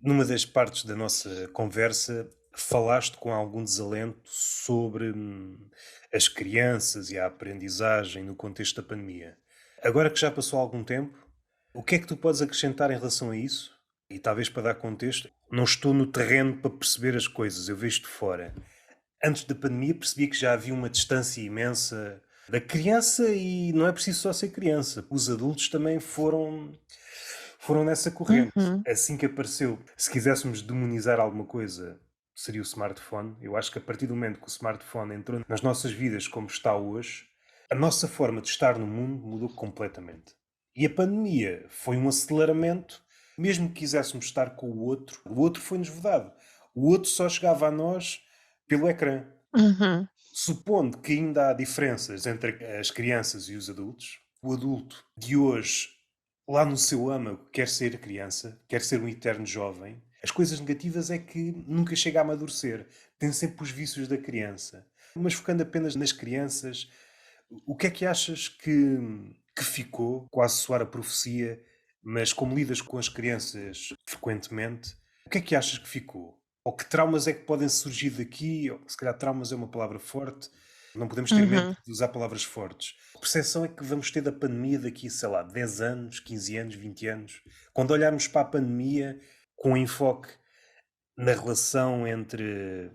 Numa das partes da nossa conversa, falaste com algum desalento sobre as crianças e a aprendizagem no contexto da pandemia. Agora que já passou algum tempo, o que é que tu podes acrescentar em relação a isso? E talvez para dar contexto, não estou no terreno para perceber as coisas, eu vejo de fora. Antes da pandemia percebi que já havia uma distância imensa da criança e não é preciso só ser criança. Os adultos também foram nessa corrente. Uhum, Assim que apareceu, se quiséssemos demonizar alguma coisa, seria o smartphone. Eu acho que a partir do momento que o smartphone entrou nas nossas vidas como está hoje, a nossa forma de estar no mundo mudou completamente. E a pandemia foi um aceleramento. Mesmo que quiséssemos estar com o outro foi-nos vedado. O outro só chegava a nós pelo ecrã. uhum. Supondo que ainda há diferenças entre as crianças e os adultos, o adulto de hoje, lá no seu âmago, quer ser criança, quer ser um eterno jovem. As coisas negativas é que nunca chega a amadurecer. Tem sempre os vícios da criança. Mas focando apenas nas crianças, o que é que achas que ficou, quase soar a profecia, mas como lidas com as crianças frequentemente, o que é que achas que ficou? Ou que traumas é que podem surgir daqui? Ou, se calhar traumas é uma palavra forte, não podemos ter medo Uhum. de usar palavras fortes. A percepção é que vamos ter da pandemia daqui, sei lá, 10 anos, 15 anos, 20 anos. Quando olharmos para a pandemia com enfoque na relação entre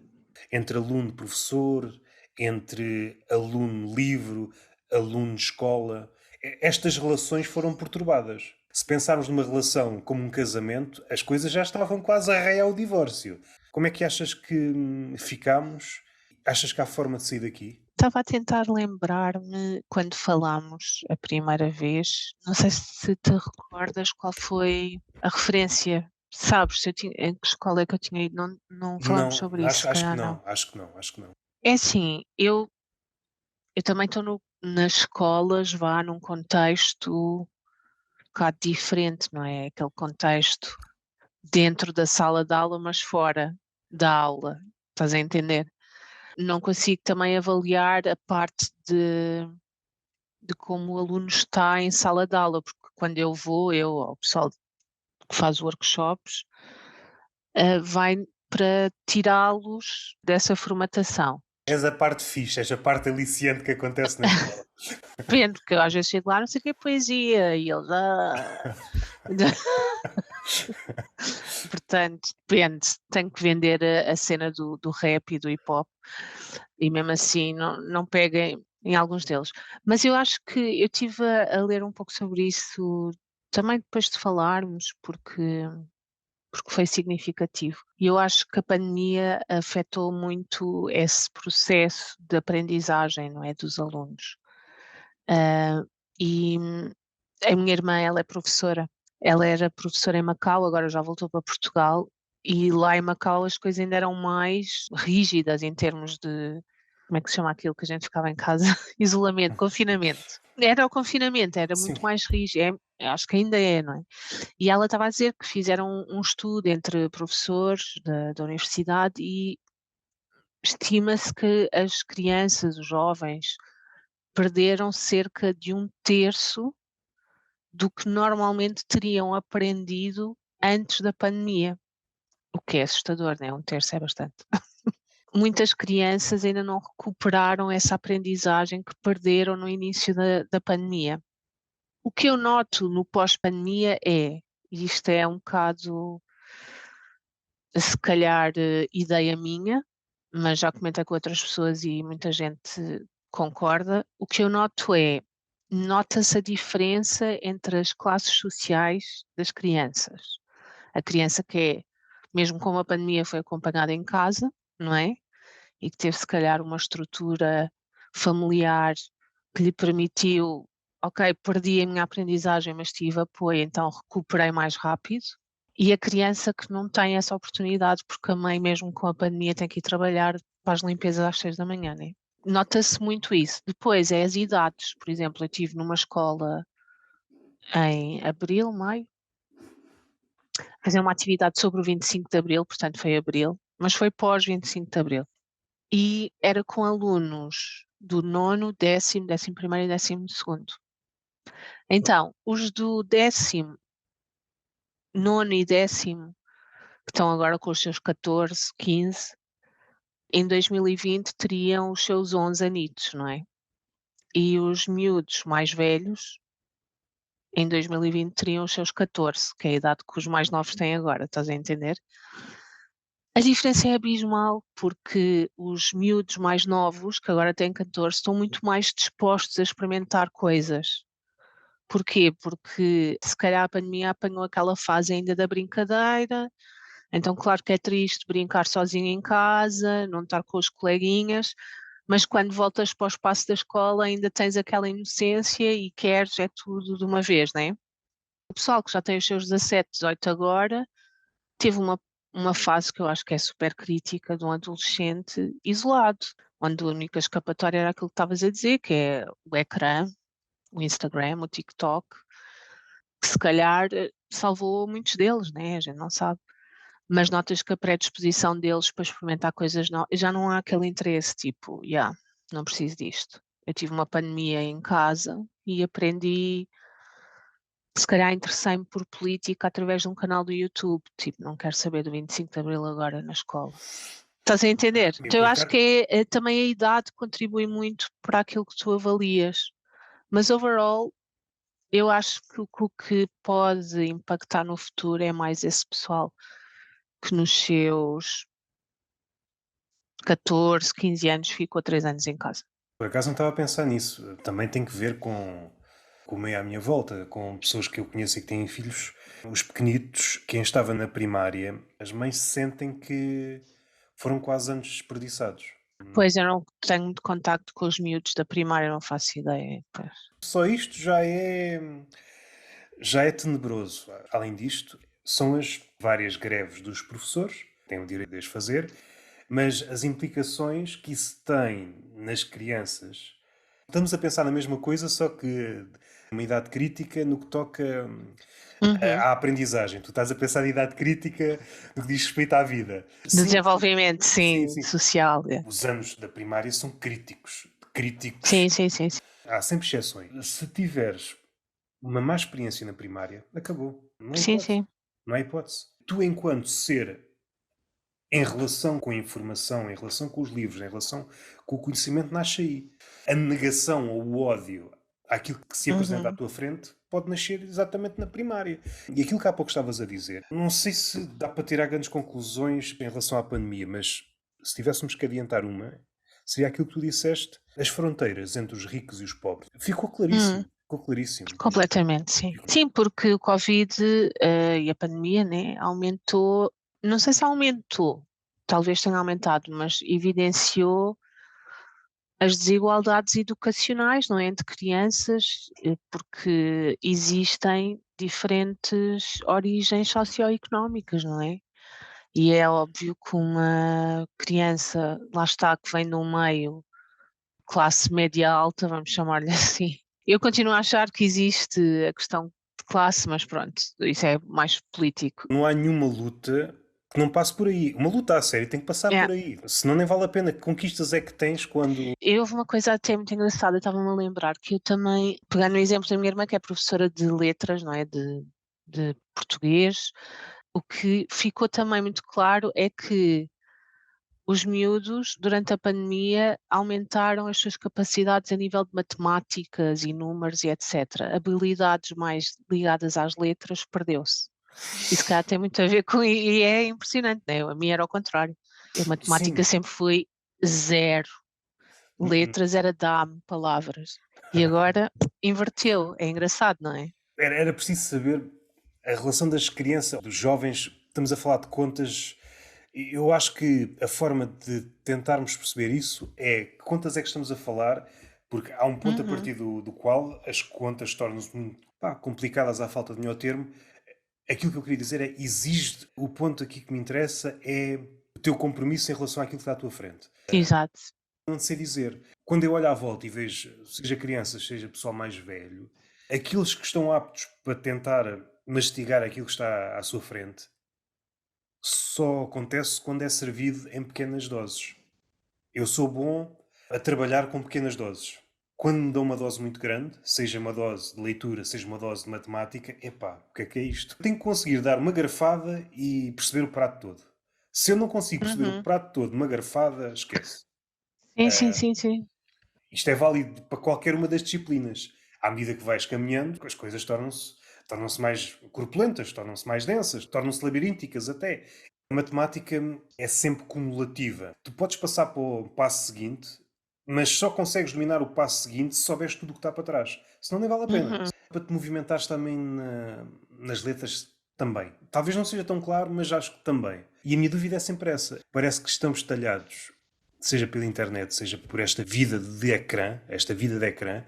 aluno-professor, entre aluno-livro, aluno-escola. Estas relações foram perturbadas. Se pensarmos numa relação como um casamento, as coisas já estavam quase a arraiar o divórcio. Como é que achas que ficamos? Achas que há forma de sair daqui? Estava a tentar lembrar-me quando falámos a primeira vez, não sei se te recordas qual foi a referência. Sabes se eu tinha em que escola é que eu tinha ido? Não falámos Não, sobre isso, se acho que calhar não. não, acho que não, acho que não. É assim, eu também estou nas escolas, vá, num contexto um bocado diferente, não é, aquele contexto dentro da sala de aula, mas fora da aula, estás a entender? Não consigo também avaliar a parte de como o aluno está em sala de aula, porque quando eu vou, eu ou o pessoal que faz workshops, vai para tirá-los dessa formatação. És a parte fixe, és a parte aliciante que acontece na escola. Depende, porque eu às vezes chego lá, não sei o que é poesia, e eles, portanto, depende, tenho que vender a cena do rap e do hip hop, e mesmo assim não pega em alguns deles. Mas eu acho que eu estive a ler um pouco sobre isso também depois de falarmos, porque foi significativo. E eu acho que a pandemia afetou muito esse processo de aprendizagem, não é, dos alunos. Ah, e a minha irmã, ela é professora. Ela era professora em Macau, agora já voltou para Portugal, e lá em Macau as coisas ainda eram mais rígidas em termos de como é que se chama aquilo que a gente ficava em casa? Isolamento, confinamento. Era o confinamento, era Sim. muito mais rígido, acho que ainda é, não é? E ela estava a dizer que fizeram um estudo entre professores da universidade e estima-se que as crianças, os jovens, perderam cerca de um terço do que normalmente teriam aprendido antes da pandemia, o que é assustador, né, um terço é bastante. Muitas crianças ainda não recuperaram essa aprendizagem que perderam no início da pandemia. O que eu noto no pós-pandemia e isto é um bocado, se calhar, ideia minha, mas já comentei com outras pessoas e muita gente concorda, o que eu noto nota-se a diferença entre as classes sociais das crianças. A criança que mesmo com a pandemia foi acompanhada em casa, não é? E que teve se calhar uma estrutura familiar que lhe permitiu: "Ok, perdi a minha aprendizagem, mas tive apoio, então recuperei mais rápido". E a criança que não tem essa oportunidade, porque a mãe mesmo com a pandemia tem que ir trabalhar para as limpezas às 6 da manhã, né. Nota-se muito isso. Depois é as idades, por exemplo, eu estive numa escola em abril, maio, fazer uma atividade sobre o 25 de Abril, portanto foi abril, mas foi pós 25 de Abril. E era com alunos do nono, décimo primeiro e 12º. Então, os do 19º e 10º que estão agora com os seus 14, 15, em 2020 teriam os seus 11 anitos, não é? E os miúdos mais velhos, em 2020 teriam os seus 14, que é a idade que os mais novos têm agora, estás a entender? A diferença é abismal, porque os miúdos mais novos, que agora têm 14, estão muito mais dispostos a experimentar coisas. Porquê? Porque se calhar a pandemia apanhou aquela fase ainda da brincadeira, então claro que é triste brincar sozinho em casa, não estar com os coleguinhas, mas quando voltas para o espaço da escola ainda tens aquela inocência e queres é tudo de uma vez, né? O pessoal que já tem os seus 17, 18 agora, teve uma fase que eu acho que é super crítica de um adolescente isolado, onde a única escapatória era aquilo que estavas a dizer, que é o ecrã, o Instagram, o TikTok, que se calhar salvou muitos deles, né? A gente não sabe. Mas notas que a predisposição deles para experimentar coisas novas, já não há aquele interesse, tipo, não preciso disto. Eu tive uma pandemia em casa e aprendi, se calhar interessei-me por política através de um canal do YouTube, tipo, não quero saber do 25 de Abril agora na escola. Estás a entender? E Então eu por acho acaso, que também a idade contribui muito para aquilo que tu avalias. Mas overall, eu acho que o que pode impactar no futuro é mais esse pessoal que nos seus 14, 15 anos ficou 3 anos em casa. por acaso não estava a pensar nisso. Também tem que ver com o meio à minha volta, com pessoas que eu conheço e que têm filhos. Os pequenitos, quem estava na primária, as mães sentem que foram quase anos desperdiçados. Pois eu não tenho muito contacto com os miúdos da primária, não faço ideia. Pois. Só isto já é tenebroso. Além disto, são as várias greves dos professores, têm o direito de as fazer, mas as implicações que isso tem nas crianças. Estamos a pensar na mesma coisa, só que uma idade crítica no que toca Uhum. à aprendizagem. Tu estás a pensar em idade crítica no que diz respeito à vida. Sim, Desenvolvimento, sim, sim, sim. social. É. Os anos da primária são críticos. Críticos. Sim, sim, sim, sim. Há sempre exceções. Se tiveres uma má experiência na primária, acabou. Não há Sim, hipótese. sim. Não há hipótese. Tu, enquanto ser, em relação com a informação, em relação com os livros, em relação com o conhecimento, nasce aí. A negação ou o ódio àquilo que se apresenta à Uhum. tua frente pode nascer exatamente na primária. E aquilo que há pouco estavas a dizer, não sei se dá para tirar grandes conclusões em relação à pandemia, mas se tivéssemos que adiantar uma, seria aquilo que tu disseste, as fronteiras entre os ricos e os pobres. Ficou Hum, claríssimo. Ficou claríssimo. completamente, sim. Sim, porque o Covid e a pandemia, né, aumentou, não sei se aumentou, talvez tenha aumentado, mas evidenciou as desigualdades educacionais, não é, entre crianças, porque existem diferentes origens socioeconómicas, não é? E é óbvio que uma criança, lá está, que vem de um meio classe média alta, vamos chamar-lhe assim. Eu continuo a achar que existe a questão de classe, mas pronto, isso é mais político. Não há nenhuma luta que não passe por aí. Uma luta a sério tem que passar É, por aí. Senão nem vale a pena. Que conquistas é que tens quando. e houve uma coisa até muito engraçada, eu estava-me a lembrar que eu também, pegando o exemplo da minha irmã, que é professora de letras, não é? De português, o que ficou também muito claro é que os miúdos, durante a pandemia, aumentaram as suas capacidades a nível de matemáticas e números e etc. Habilidades mais ligadas às letras perdeu-se. E se calhar tem muito a ver com. E é impressionante, né? A minha era ao contrário. Eu, matemática, Sim. sempre fui zero. Letras era dá-me palavras. E agora inverteu. É engraçado, não é? Era preciso saber a relação das crianças, dos jovens. Estamos a falar de contas. Eu acho que a forma de tentarmos perceber isso é que contas é que estamos a falar, porque há um ponto a Uhum. partir do qual as contas tornam-se muito complicadas à falta de melhor termo. Aquilo que eu queria dizer é, exige, o ponto aqui que me interessa é o teu compromisso em relação àquilo que está à tua frente. Exato. Não sei dizer. Quando eu olho à volta e vejo, seja crianças, seja pessoal mais velho, aqueles que estão aptos para tentar mastigar aquilo que está à sua frente, só acontece quando é servido em pequenas doses. Eu sou bom a trabalhar com pequenas doses. Quando me dão uma dose muito grande, seja uma dose de leitura, seja uma dose de matemática, epá, o que é isto? Tenho que conseguir dar uma garfada e perceber o prato todo. Se eu não consigo perceber o Uhum. prato todo de uma garfada, esquece. Sim, sim, Ah, sim, sim. isto é válido para qualquer uma das disciplinas. À medida que vais caminhando, as coisas tornam-se mais corpulentas, tornam-se mais densas, tornam-se labirínticas até. A matemática é sempre cumulativa. Tu podes passar para o passo seguinte, mas só consegues dominar o passo seguinte se souberes tudo o que está para trás. Senão nem vale a pena. Uhum. Para te movimentares também nas letras, também. Talvez não seja tão claro, mas acho que também. E a minha dúvida é sempre essa. Parece que estamos talhados, seja pela internet, seja por esta vida de ecrã, esta vida de ecrã,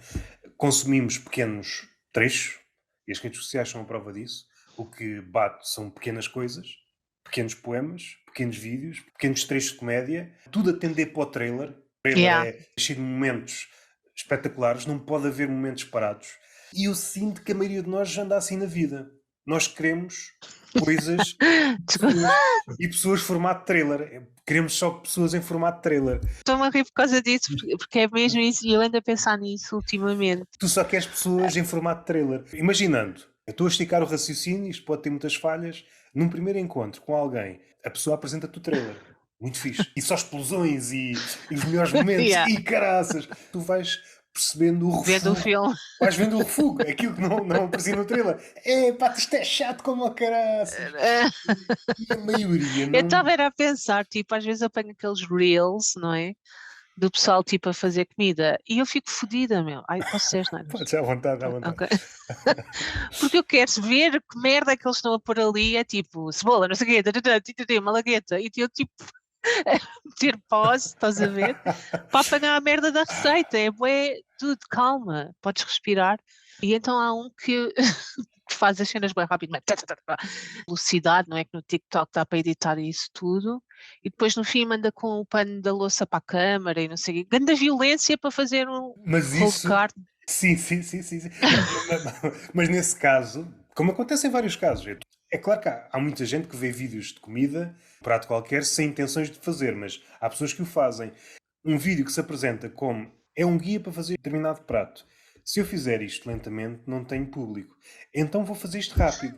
consumimos pequenos trechos, e as redes sociais são a prova disso. O que bate são pequenas coisas, pequenos poemas, pequenos vídeos, pequenos trechos de comédia, tudo a tender para o trailer. O trailer Yeah. é cheio de momentos espetaculares, não pode haver momentos parados. E eu sinto que a maioria de nós já anda assim na vida. Nós queremos coisas pessoas, e pessoas formato trailer. Queremos só pessoas em formato trailer. Estou-me a rir por causa disso, porque é mesmo isso, e eu ando a pensar nisso ultimamente. Tu só queres pessoas em formato trailer. Imaginando, eu estou a esticar o raciocínio, isto pode ter muitas falhas. Num primeiro encontro com alguém, a pessoa apresenta-te o trailer. Muito fixe. E só explosões e os melhores momentos. Yeah. E caraças! Tu vais percebendo o Vendo o refugo. filme. Vais vendo o refugo. Aquilo que não aparecia no trailer. É pá, isto é chato como a caraças. E a maioria Eu não. estava era a pensar, tipo, às vezes eu apanho aqueles reels, não é? Do pessoal, tipo, a fazer comida, e eu fico fodida, meu. Ai, posso ser, não é? Podes à vontade, à vontade. Ok. Porque eu quero ver que merda é que eles estão a pôr ali, é tipo, cebola, não sei o quê, malagueta, e eu, tipo, ter pause, estás a ver? Para apanhar a merda da receita. É bué, tudo, calma, podes respirar. E então há um que, que faz as cenas bem rápido, mas velocidade, não é? Que no TikTok dá para editar isso tudo. E depois no fim manda com o pano da louça para a câmara e não sei o quê. Grande violência para fazer um Mas rolo de isso. carne. Sim, sim, sim, sim. Sim. Mas nesse caso, como acontece em vários casos, é claro que há muita gente que vê vídeos de comida, um prato qualquer, sem intenções de fazer, mas há pessoas que o fazem. Um vídeo que se apresenta como é um guia para fazer determinado prato. Se eu fizer isto lentamente, não tenho público. Então vou fazer isto rápido.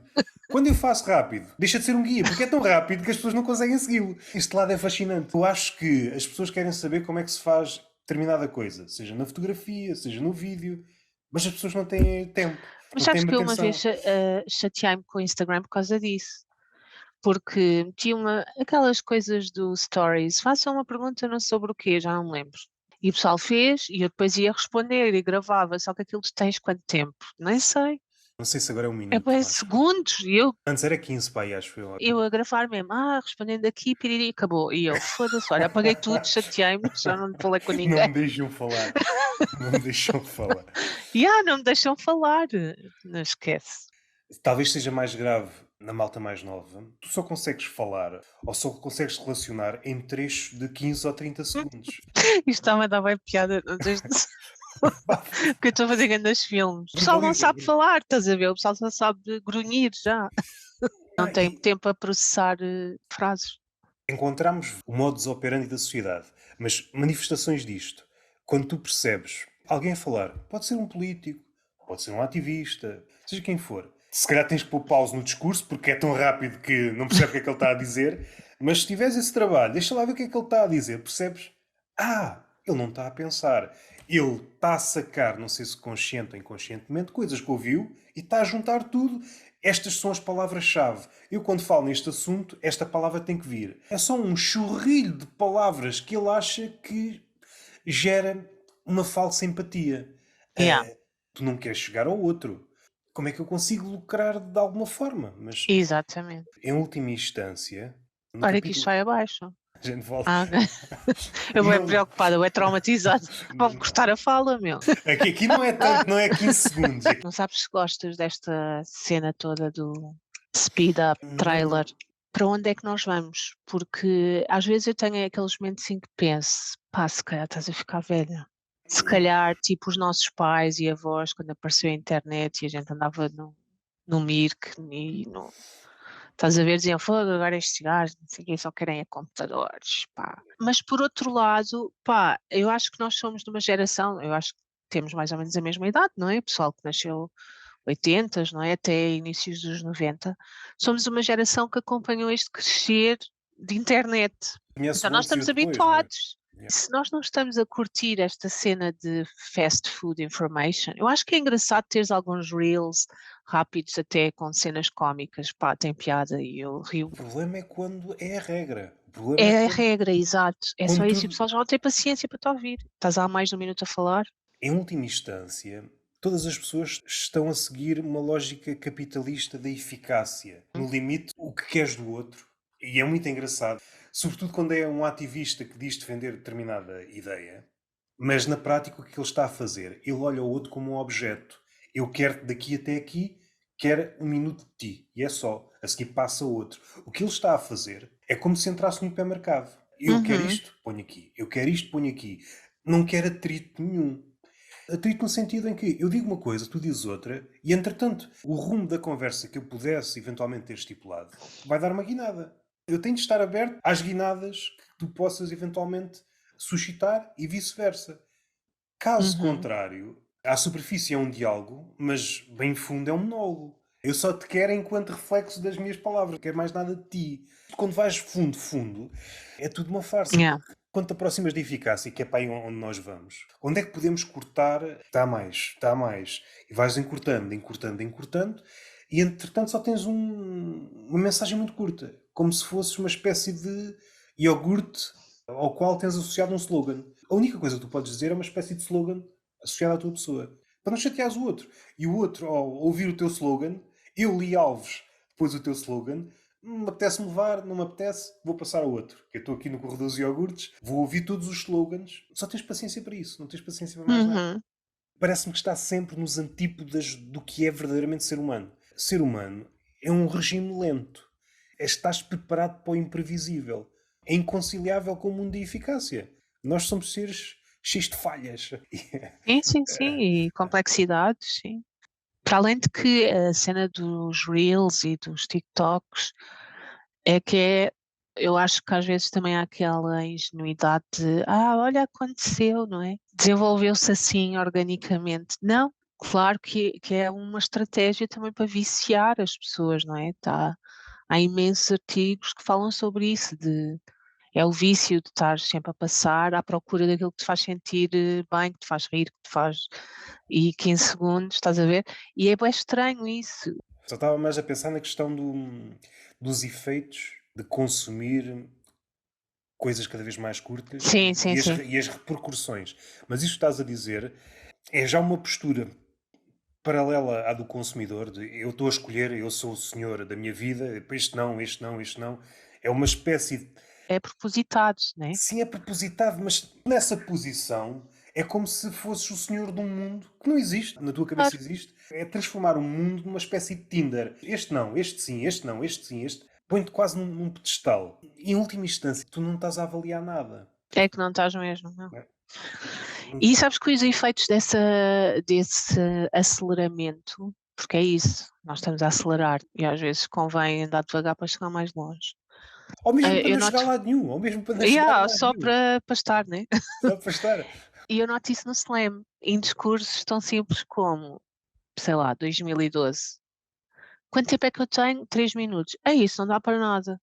Quando eu faço rápido, deixa de ser um guia, porque é tão rápido que as pessoas não conseguem segui-lo. Este lado é fascinante. Eu acho que as pessoas querem saber como é que se faz determinada coisa, seja na fotografia, seja no vídeo, mas as pessoas não têm tempo, Mas não sabes têm que eu uma vez atenção. chateei-me com o Instagram por causa disso. Porque tinha aquelas coisas do Stories, façam uma pergunta não sobre o quê, já não me lembro. E o pessoal fez e eu depois ia responder e gravava, só que aquilo tens quanto tempo? Nem sei. Não sei se agora é um É minuto, bem acho. segundos. E Antes era 15, pá, acho eu. eu a gravar mesmo, respondendo aqui, piriri, acabou. E eu, foda-se, olha, apaguei tudo, chateei-me, já não falei com Não ninguém. me deixam falar. Não me deixam falar. E não me deixam falar. Não esquece. Talvez seja mais grave na malta mais nova. Tu só consegues falar ou só consegues relacionar em trechos de 15 ou 30 segundos. Isto está-me a dar bem piada desde que eu estou a fazer grandes filmes. O pessoal não Verbaliza. sabe falar, estás a ver? O pessoal só sabe grunhir já. Não tem E tempo a processar frases. encontramos o modus operandi da sociedade, mas manifestações disto, quando tu percebes alguém a falar, pode ser um político, pode ser um ativista, seja quem for. Se calhar tens que pôr pausa no discurso porque é tão rápido que não percebe o que é que ele está a dizer, mas se tiveres esse trabalho, deixa lá ver o que é que ele está a dizer, percebes? Ele não está a pensar. Ele está a sacar, não sei se consciente ou inconscientemente, coisas que ouviu e está a juntar tudo. Estas são as palavras-chave. Eu, quando falo neste assunto, esta palavra tem que vir. É só um churrilho de palavras que ele acha que gera uma falsa empatia. Yeah, Tu não queres chegar ao outro. Como é que eu consigo lucrar de alguma forma? Mas, exatamente. em última instância, no Olha que isto capítulo. vai abaixo. A gente volta. Ah, eu vou Não, preocupada, eu é traumatizado. Vão-me cortar a fala, meu. aqui não é tanto, não é 15 segundos. Não sabes se gostas desta cena toda do speed up trailer. Para onde é que nós vamos? Porque às vezes eu tenho aqueles momentos em que penso, pá, se calhar estás a ficar velha. Se calhar, tipo, os nossos pais e avós, quando apareceu a internet e a gente andava no Mirk e no. Estás a ver, diziam, fogo, agora estes gajos, não sei o quê, só querem é computadores, pá. Mas por outro lado, pá, eu acho que nós somos de uma geração, eu acho que temos mais ou menos a mesma idade, não é? O pessoal que nasceu 80, não é? Até inícios dos 90, somos uma geração que acompanhou este crescer de internet. Conhece Então o nós antes e o estamos depois, não é? habituados. Yeah. Se nós não estamos a curtir esta cena de fast food information, eu acho que é engraçado teres alguns reels rápidos até com cenas cómicas, pá, tem piada e eu rio. O problema é quando é a regra. O problema é É a quando, regra, exato. É quando só isso e o tudo, pessoal já não tem paciência para te ouvir. Estás há mais de um minuto a falar? em última instância, todas as pessoas estão a seguir uma lógica capitalista da eficácia. No limite, o que queres do outro. E é muito engraçado, sobretudo quando é um ativista que diz defender determinada ideia, mas na prática o que ele está a fazer? Ele olha o outro como um objeto. Eu quero daqui até aqui, quero um minuto de ti. E é só. A seguir passa outro. O que ele está a fazer é como se entrasse no hipermercado. Eu quero Uhum. isto, ponho aqui. Eu quero isto, ponho aqui. Não quero atrito nenhum. Atrito no sentido em que eu digo uma coisa, tu dizes outra, e entretanto, o rumo da conversa que eu pudesse eventualmente ter estipulado vai dar uma guinada. Eu tenho de estar aberto às guinadas que tu possas eventualmente suscitar e vice-versa. Caso Uhum. contrário, à superfície é um diálogo, mas bem fundo é um monólogo. Eu só te quero enquanto reflexo das minhas palavras, não quero mais nada de ti. Quando vais fundo, fundo, é tudo uma farsa. Yeah. Quando te aproximas da eficácia, que é para aí onde nós vamos, onde é que podemos cortar? Está mais. E vais encurtando, encurtando, encurtando, e entretanto só tens uma mensagem muito curta, como se fosse uma espécie de iogurte ao qual tens associado um slogan. A única coisa que tu podes dizer é uma espécie de slogan associado à tua pessoa, para não chateares o outro. E o outro, ao ouvir o teu slogan, eu li Alves, depois o teu slogan, me apetece-me levar, não me apetece, vou passar a outro. Eu estou aqui no corredor dos iogurtes, vou ouvir todos os slogans. Só tens paciência para isso, não tens paciência para mais nada. Uhum. Parece-me que está sempre nos antípodas do que é verdadeiramente ser humano. Ser humano é um regime lento. Estás preparado para o imprevisível. É inconciliável com o mundo de eficácia. Nós somos seres cheios de falhas. Sim, sim, sim, e complexidades, sim. Para além de que a cena dos reels e dos TikToks é que eu acho que às vezes também há aquela ingenuidade de: "Ah, olha, aconteceu", não é? Desenvolveu-se assim organicamente. Não, claro que é uma estratégia também para viciar as pessoas, não é? Há imensos artigos que falam sobre isso, é o vício de estar sempre a passar à procura daquilo que te faz sentir bem, que te faz rir, que te faz e 15 segundos, estás a ver? E é bué estranho isso. Só estava mais a pensar na questão dos efeitos de consumir coisas cada vez mais curtas Sim, sim, sim. e as repercussões. Mas isso que estás a dizer é já uma postura paralela à do consumidor, de eu estou a escolher, eu sou o senhor da minha vida, este não, este não, este não. É uma espécie de. É propositado, né? Sim, é propositado, mas nessa posição é como se fosses o senhor de um mundo que não existe, na tua cabeça Claro. existe. É transformar o mundo numa espécie de Tinder. Este não, este sim, este não, este sim, este. Põe-te quase num pedestal. E em última instância, tu não estás a avaliar nada. É que não estás mesmo, não. Não é? E sabes que os efeitos desse aceleramento, porque é isso, nós estamos a acelerar e às vezes convém andar devagar para chegar mais longe. Ou mesmo para Eu não chegar a noto, lado nenhum, ou mesmo para não chegar a yeah, lado só nenhum. para estar, né? Só para estar. E eu noto isso no slam, em discursos tão simples como, sei lá, 2012. Quanto tempo é que eu tenho? 3 minutos. É isso, não dá para nada.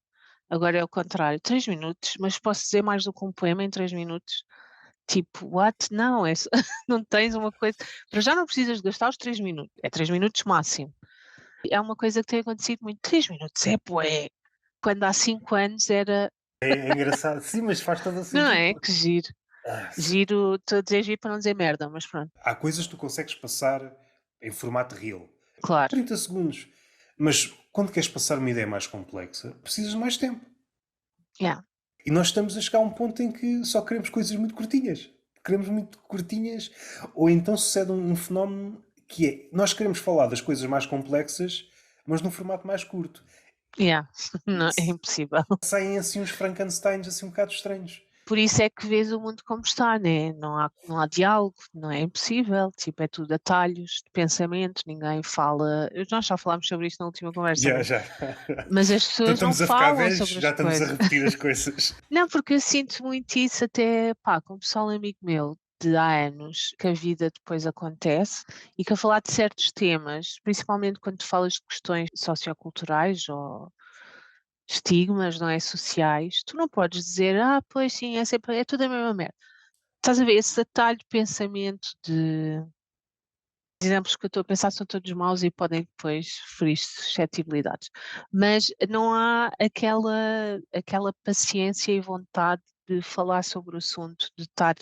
Agora é o contrário, 3 minutos, mas posso dizer mais do que um poema em 3 minutos? Tipo, what? Não, é só não tens uma coisa para já não precisas de gastar os 3 minutos, é 3 minutos máximo. É uma coisa que tem acontecido muito, 3 minutos é bué. Quando há 5 anos era É engraçado. Sim, mas faz todo o não sentido. é? Que giro. Sim. Giro, estou a dizer giro para não dizer merda, mas pronto. Há coisas que tu consegues passar em formato reel. Claro, 30 segundos. Mas quando queres passar uma ideia mais complexa, precisas de mais tempo. yeah. E nós estamos a chegar a um ponto em que só queremos coisas muito curtinhas. Queremos muito curtinhas. Ou então sucede um fenómeno que é: nós queremos falar das coisas mais complexas, mas num formato mais curto. Yeah. Não, é impossível. Saem assim uns Frankensteins assim um bocado estranhos. Por isso é que vês o mundo como está, né? Não há diálogo, não é impossível, tipo, é tudo atalhos de pensamento, ninguém fala. Nós já falámos sobre isto na última conversa, Já, né? já. Mas as Então pessoas não estamos a ficar falam velhos, sobre as já estamos a coisas. repetir as coisas. Não, porque eu sinto muito isso até, pá, com o pessoal amigo meu. de há anos que a vida depois acontece e que a falar de certos temas, principalmente quando tu falas de questões socioculturais ou estigmas, não é, sociais, tu não podes dizer: "Ah, pois sim, é sempre é tudo a mesma merda". Estás a ver, esse atalho de pensamento de exemplos que eu estou a pensar são todos maus e podem depois ferir suscetibilidades, mas não há aquela paciência e vontade de falar sobre o assunto, de estar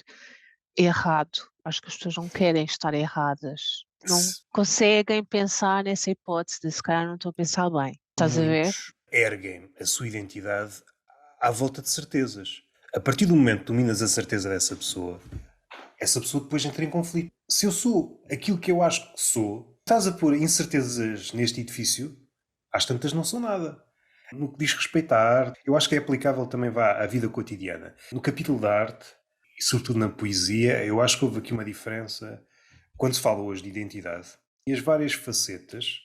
errado. Acho que as pessoas não querem estar erradas, não Se conseguem pensar nessa hipótese de se calhar não estou a pensar bem. Estás a ver? muitos erguem a sua identidade à volta de certezas. A partir do momento que dominas a certeza dessa pessoa, essa pessoa depois entra em conflito. Se eu sou aquilo que eu acho que sou, estás a pôr incertezas neste edifício, às tantas não sou nada. No que diz respeito à arte, eu acho que é aplicável também vá à vida cotidiana. No capítulo da arte, e sobretudo na poesia, eu acho que houve aqui uma diferença quando se fala hoje de identidade e as várias facetas.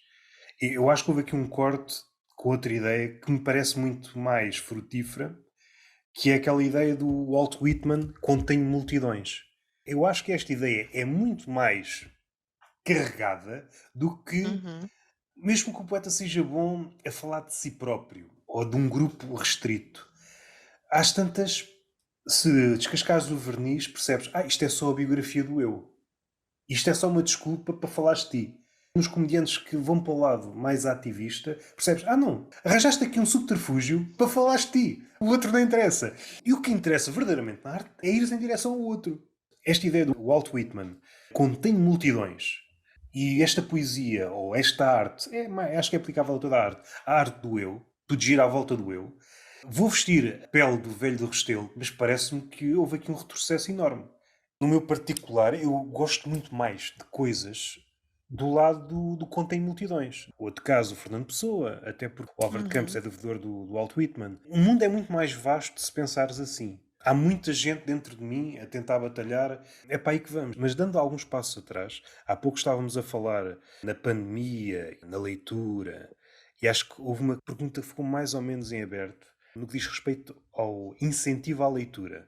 Eu acho que houve aqui um corte com outra ideia que me parece muito mais frutífera, que é aquela ideia do Walt Whitman contém multidões. Eu acho que esta ideia é muito mais carregada do que, Uhum, mesmo que o poeta seja bom a falar de si próprio ou de um grupo restrito. Às tantas, se descascares o verniz, percebes, isto é só a biografia do eu. Isto é só uma desculpa para falar de ti. Nos comediantes que vão para o lado mais ativista, percebes? Não, arranjaste aqui um subterfúgio para falar de ti. O outro não interessa. E o que interessa verdadeiramente na arte é ir em direção ao outro. Esta ideia do Walt Whitman contém multidões. E esta poesia, ou esta arte, acho que é aplicável a toda a arte do eu, tudo gira à volta do eu. Vou vestir a pele do velho do Restelo, mas parece-me que houve aqui um retrocesso enorme. No meu particular, eu gosto muito mais de coisas do lado do contém multidões. Outro caso, o Fernando Pessoa, até porque o Álvaro de Campos uhum. é devedor do Walt Whitman. O mundo é muito mais vasto se pensares assim. Há muita gente dentro de mim a tentar batalhar. É para aí que vamos. Mas dando alguns passos atrás, há pouco estávamos a falar na pandemia, na leitura, e acho que houve uma pergunta que ficou mais ou menos em aberto no que diz respeito ao incentivo à leitura.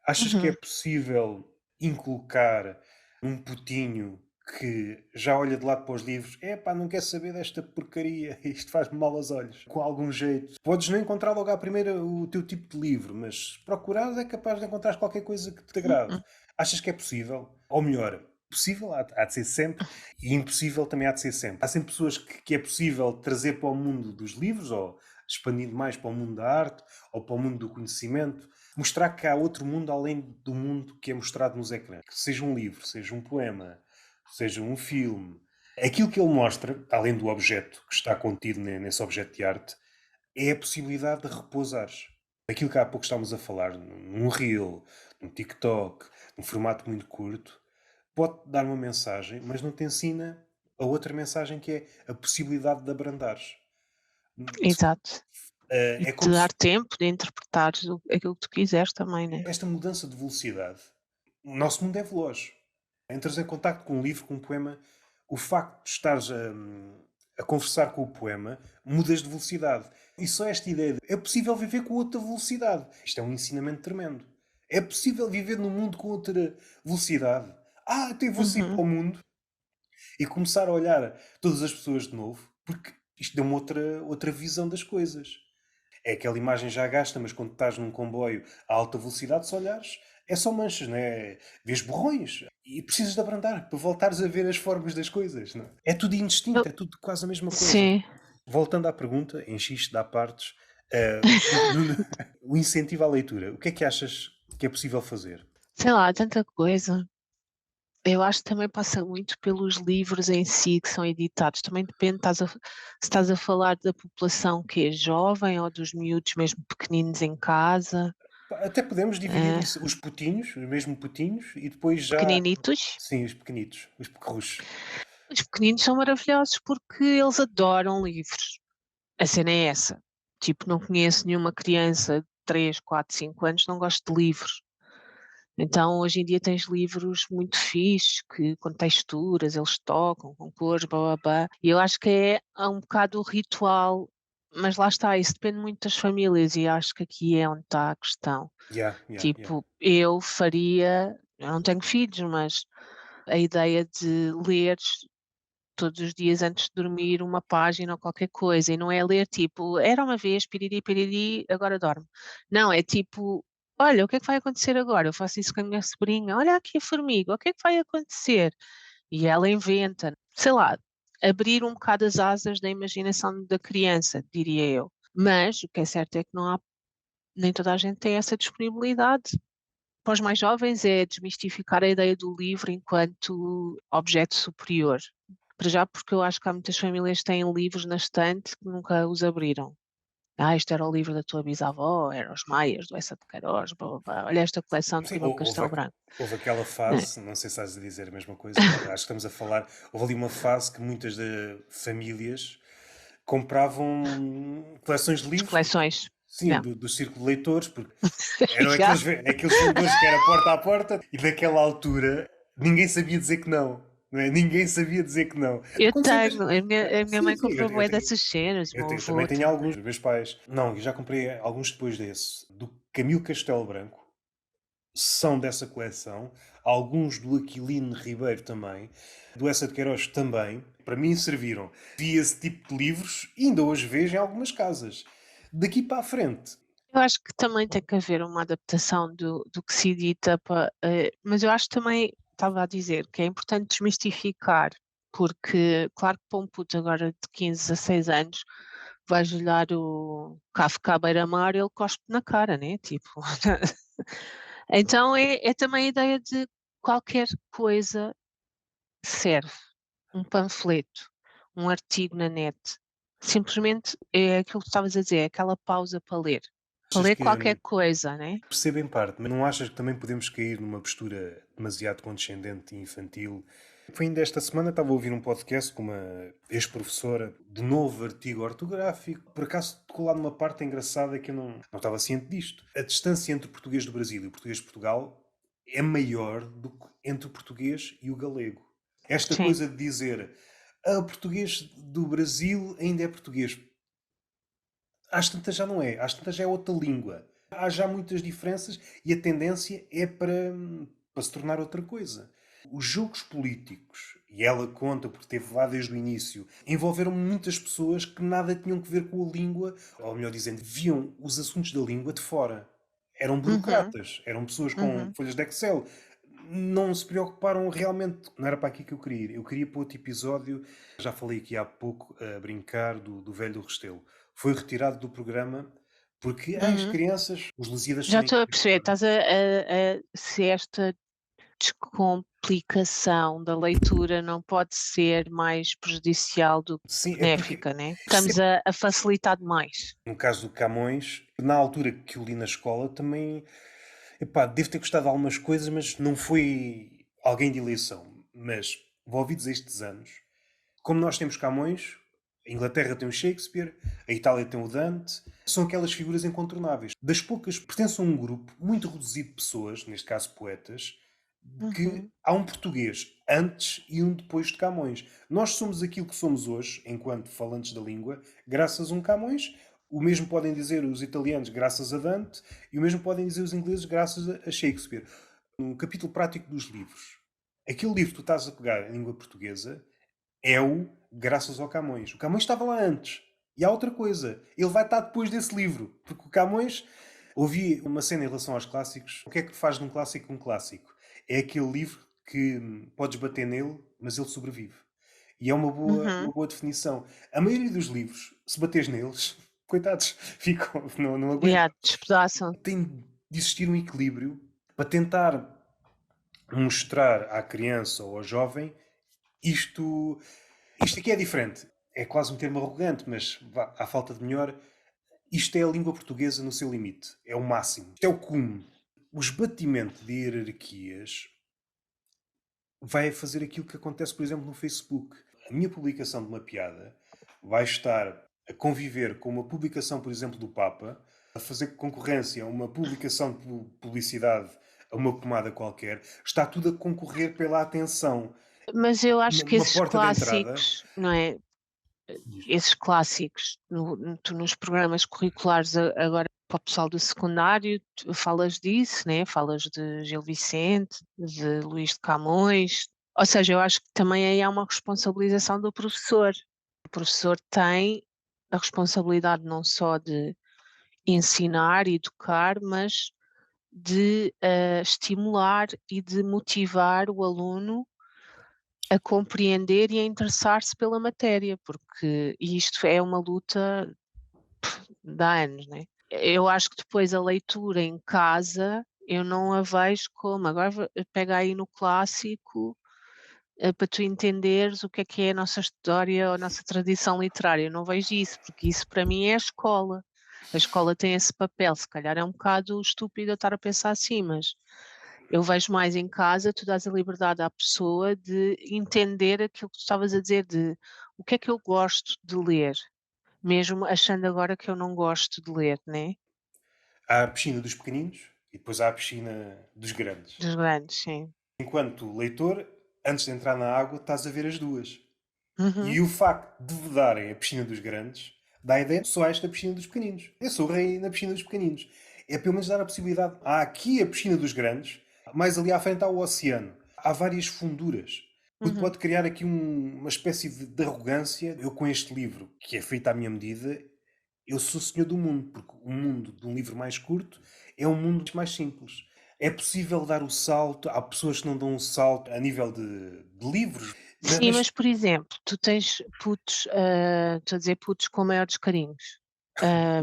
Achas que é Uhum. possível inculcar num putinho que já olha de lado para os livros, não quer saber desta porcaria, isto faz-me mal aos olhos, com algum jeito. Podes não encontrar logo à primeira o teu tipo de livro, mas procurares é capaz de encontrar qualquer coisa que te agrade. Uhum. Achas que é possível? Ou melhor, possível há de ser sempre e impossível também há de ser sempre. Há sempre pessoas que é possível trazer para o mundo dos livros, ou expandindo mais para o mundo da arte, ou para o mundo do conhecimento, mostrar que há outro mundo além do mundo que é mostrado nos ecrãs. Seja um livro, seja um poema, seja um filme. Aquilo que ele mostra, além do objeto que está contido nesse objeto de arte, é a possibilidade de repousares. Aquilo que há pouco estávamos a falar, num reel, num TikTok, num formato muito curto, pode dar uma mensagem, mas não te ensina a outra mensagem que é a possibilidade de abrandares. Exato. E É te como se dar tempo de interpretares aquilo que tu quiseres também, né? esta mudança de velocidade. O nosso mundo é veloz. Entras em contacto com um livro, com um poema, o facto de estares a conversar com o poema, mudas de velocidade. E só esta ideia de é possível viver com outra velocidade. Isto é um ensinamento tremendo. É possível viver num mundo com outra velocidade. Até vou sair para Uhum. o mundo e começar a olhar todas as pessoas de novo, porque isto deu-me outra visão das coisas. É aquela imagem já gasta, mas quando estás num comboio a alta velocidade, se olhares, é só manchas, não é? Vês borrões e precisas de abrandar para voltares a ver as formas das coisas, não é? É tudo Eu indistinto, é tudo quase a mesma coisa. sim. Voltando à pergunta, em X dá partes, o incentivo à leitura, o que é que achas que é possível fazer? Sei lá, tanta coisa. Eu acho que também passa muito pelos livros em si que são editados. Também depende, se estás a falar da população que é jovem ou dos miúdos mesmo pequeninos em casa, Até podemos dividir eh, isso, os putinhos, os mesmo putinhos, e depois já, pequeninitos. sim, os pequenitos, os pequerruchos. Os pequeninos são maravilhosos porque eles adoram livros. A cena é essa. Tipo, não conheço nenhuma criança de 3, 4, 5 anos que não goste de livros. Então, hoje em dia tens livros muito fixes, que com texturas, eles tocam, com cores, blá-blá-blá, e eu acho que é um bocado o ritual, mas lá está, isso depende muito das famílias e acho que aqui é onde está a questão. Yeah, yeah, yeah. Tipo, eu faria, eu não tenho filhos, mas a ideia de ler todos os dias antes de dormir uma página ou qualquer coisa, e não é ler tipo: "Era uma vez, piriri piriri, agora dorme". Não, é tipo: "Olha, o que é que vai acontecer agora?". Eu faço isso com a minha sobrinha: "Olha aqui a formiga, o que é que vai acontecer?". E ela inventa, sei lá, abrir um bocado as asas da imaginação da criança, diria eu. Mas o que é certo é que não há nem toda a gente tem essa disponibilidade. Para os mais jovens é desmistificar a ideia do livro enquanto objeto superior. Para já, porque eu acho que há muitas famílias que têm livros na estante que nunca os abriram. "Ah, isto era o livro da tua bisavó, era os Maias, do Eça de Queiroz, blá blá blá. Olha esta coleção de Sim, Rebelo de Castelo Branco". houve aquela É. fase, não sei se estás a dizer a mesma coisa, acho que estamos a falar, houve ali uma fase que muitas famílias compravam coleções de As livros, coleções. sim, Yeah. do círculo de leitores, porque eram Yeah. aqueles vendedores que era porta a porta e naquela altura ninguém sabia dizer que não. Não é? Ninguém sabia dizer que não. Eu Aconteceu tenho, mesmo. a minha Sim, mãe sim, comprou bué dessas cenas, o meu também avô tenho também. alguns dos meus pais. Não, eu já comprei alguns depois desse. Do Camilo Castelo Branco, são dessa coleção. Alguns do Aquilino Ribeiro também. Do Essa de Queiroz também. Para mim serviram. Vi esse tipo de livros e ainda hoje vejo em algumas casas. Daqui para a frente. Eu acho que também tem que haver uma adaptação do que se edita mas eu acho que também, estava a dizer, que é importante desmistificar, porque claro que para um puto agora de 15, 16 anos, vais olhar o Kafka à beira-mar, ele cospe na cara, né, tipo. Então é também a ideia de qualquer coisa serve, um panfleto, um artigo na net, simplesmente é aquilo que estavas a dizer, é aquela pausa para ler. Para Achas ler que qualquer coisa, né. percebo em parte, mas não achas que também podemos cair numa postura demasiado condescendente e infantil? Foi ainda esta semana, estava a ouvir um podcast com uma ex-professora de novo artigo ortográfico. Por acaso tocou lá numa parte engraçada que eu não estava ciente disto. A distância entre o português do Brasil e o português de Portugal é maior do que entre o português e o galego. Esta Sim. coisa de dizer o português do Brasil ainda é português. Às tantas já não é. Às tantas já é outra língua. Há já muitas diferenças e a tendência é para se tornar outra coisa. Os jogos políticos, e ela conta porque esteve lá desde o início, envolveram muitas pessoas que nada tinham que ver com a língua, ou melhor dizendo, viam os assuntos da língua de fora. Eram Uhum, burocratas, eram pessoas com uhum. folhas de Excel. Não se preocuparam realmente. Não era para aqui que eu queria ir. Eu queria para outro episódio. Já falei aqui há pouco a brincar do Velho do Restelo. Foi retirado do programa porque as Uhum. crianças, os Lusíadas Já são estou a perceber, insuportáveis. estás se esta descomplicação da leitura não pode ser mais prejudicial do que Sim, é porque benéfica, né. Estamos percebo, a facilitar demais. no caso do Camões, na altura que o li na escola, também, epá, devo ter gostado de algumas coisas, mas não foi alguém de eleição. Mas, envolvidos estes anos, como nós temos Camões, a Inglaterra tem o Shakespeare, a Itália tem o Dante, são aquelas figuras incontornáveis. Das poucas, pertencem a um grupo muito reduzido de pessoas, neste caso poetas, que Uhum, há um português antes e um depois de Camões. Nós somos aquilo que somos hoje, enquanto falantes da língua, graças a um Camões. O mesmo podem dizer os italianos graças a Dante e o mesmo podem dizer os ingleses graças a Shakespeare. Um capítulo prático dos livros. Aquele livro que tu estás a pegar em língua portuguesa é o graças ao Camões. O Camões estava lá antes. E há outra coisa. Ele vai estar depois desse livro. Porque o Camões... Ouvi uma cena em relação aos clássicos. O que é que faz de um clássico um clássico? É aquele livro que podes bater nele, mas ele sobrevive. E é uhum. uma boa definição. A maioria dos livros, se bateres neles, coitados, ficam, não aguentam. Yeah, despedaçam. Tem de existir um equilíbrio para tentar mostrar à criança ou ao jovem isto, isto aqui é diferente. É quase um termo arrogante, mas vá, à falta de melhor, isto é a língua portuguesa no seu limite. É o máximo. Isto é o cume. O esbatimento de hierarquias vai fazer aquilo que acontece, por exemplo, no Facebook. A minha publicação de uma piada vai estar a conviver com uma publicação, por exemplo, do Papa, a fazer concorrência a uma publicação de publicidade a uma pomada qualquer. Está tudo a concorrer pela atenção. Mas eu acho que Uma esses porta de entrada. clássicos, não é, Diz. esses clássicos nos programas curriculares agora para o pessoal do secundário, tu falas disso, né, falas de Gil Vicente, de Luís de Camões, ou seja, eu acho que também aí há uma responsabilização do professor. O professor tem a responsabilidade não só de ensinar, educar, mas de, estimular e de motivar o aluno a compreender e a interessar-se pela matéria, porque isto é uma luta de há anos, né. Eu acho que depois a leitura em casa, eu não a vejo como agora pega aí no clássico, para tu entenderes o que é a nossa história ou a nossa tradição literária. Eu não vejo isso, porque isso para mim é a escola. A escola tem esse papel, se calhar é um bocado estúpido eu estar a pensar assim, mas eu vejo mais em casa, tu dás a liberdade à pessoa de entender aquilo que tu estavas a dizer de o que é que eu gosto de ler, mesmo achando agora que eu não gosto de ler, né, Há a piscina dos pequeninos e depois há a piscina dos grandes. dos grandes, sim. Enquanto leitor, antes de entrar na água, estás a ver as duas. Uhum, E o facto de vedarem a piscina dos grandes dá a ideia de só esta piscina dos pequeninos. Eu sou o rei na piscina dos pequeninos. É pelo menos dar a possibilidade. Há aqui a piscina dos grandes, mais ali à frente há o oceano. Há várias funduras. O que uhum. pode criar aqui uma espécie de arrogância. Eu, com este livro, que é feito à minha medida, eu sou senhor do mundo, porque o mundo de um livro mais curto é um mundo mais simples. É possível dar o salto, há pessoas que não dão o salto a nível de livros, Sim, mas mas por exemplo, tu tens putos, estou a dizer putos com maiores carinhos,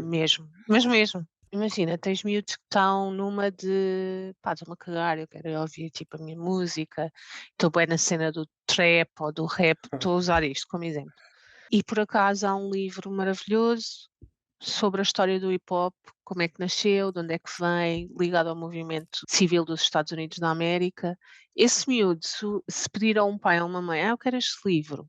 mesmo, mas mesmo. Imagina, tens miúdos que estão numa de: "Pá, estou-me a cagar, eu quero é ouvir, tipo, a minha música, estou bem na cena do trap ou do rap", estou a usar isto como exemplo. E por acaso há um livro maravilhoso sobre a história do hip hop, como é que nasceu, de onde é que vem, ligado ao movimento civil dos Estados Unidos da América. Esse miúdo, se pedir a um pai ou uma mãe: "Ah, eu quero este livro".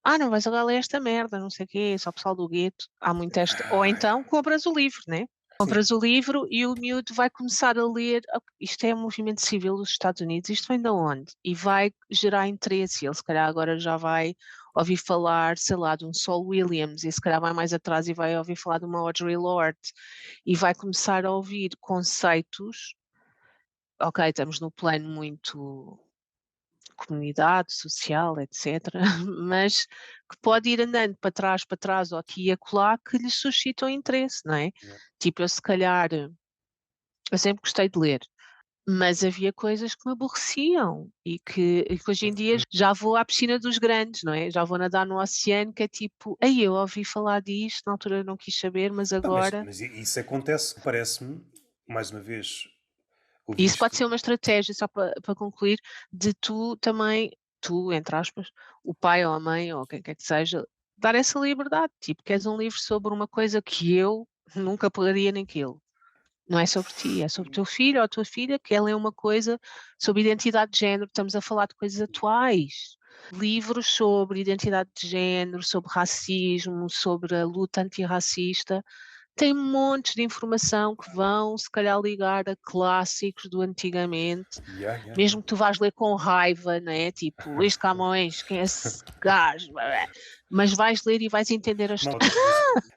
"Ah, não vais agora ler esta merda, não sei o quê, só o pessoal do gueto". Há muito esta ou ai, então compras o livro, né. sim. Compras o livro e o miúdo vai começar a ler: Isto é o movimento civil dos Estados Unidos, isto vem de onde?". E vai gerar interesse, ele se calhar agora já vai ouvir falar, sei lá, de um Saul Williams e se calhar vai mais atrás e vai ouvir falar de uma Audre Lorde, e vai começar a ouvir conceitos, ok, estamos no plano muito comunidade social, etc., mas que pode ir andando para trás ou aqui e acolá, que lhe suscitam interesse, não é? Yeah. Tipo, eu se calhar, eu sempre gostei de ler, mas havia coisas que me aborreciam e que hoje em dia já vou à piscina dos grandes, não é? Já vou nadar no oceano, que é tipo, aí eu ouvi falar disto, na altura eu não quis saber, mas Não, mas, agora. mas isso acontece, parece-me, mais uma vez, E ouvi isso pode isto. ser uma estratégia, só para concluir, de tu também, tu, entre aspas, o pai ou a mãe ou quem quer que seja, dar essa liberdade, tipo, queres um livro sobre uma coisa que eu nunca pegaria naquilo. Não é sobre ti, é sobre o teu filho ou a tua filha que quer ler uma coisa sobre identidade de género, estamos a falar de coisas atuais. Livros sobre identidade de género, sobre racismo, sobre a luta antirracista, tem montes de informação que vão, se calhar, ligar a clássicos do antigamente, Yeah, yeah, yeah. mesmo que tu vás ler com raiva, né, tipo, Luís de Camões, quem é esse gajo? Blá, blá, mas vais ler e vais entender a Não, histó.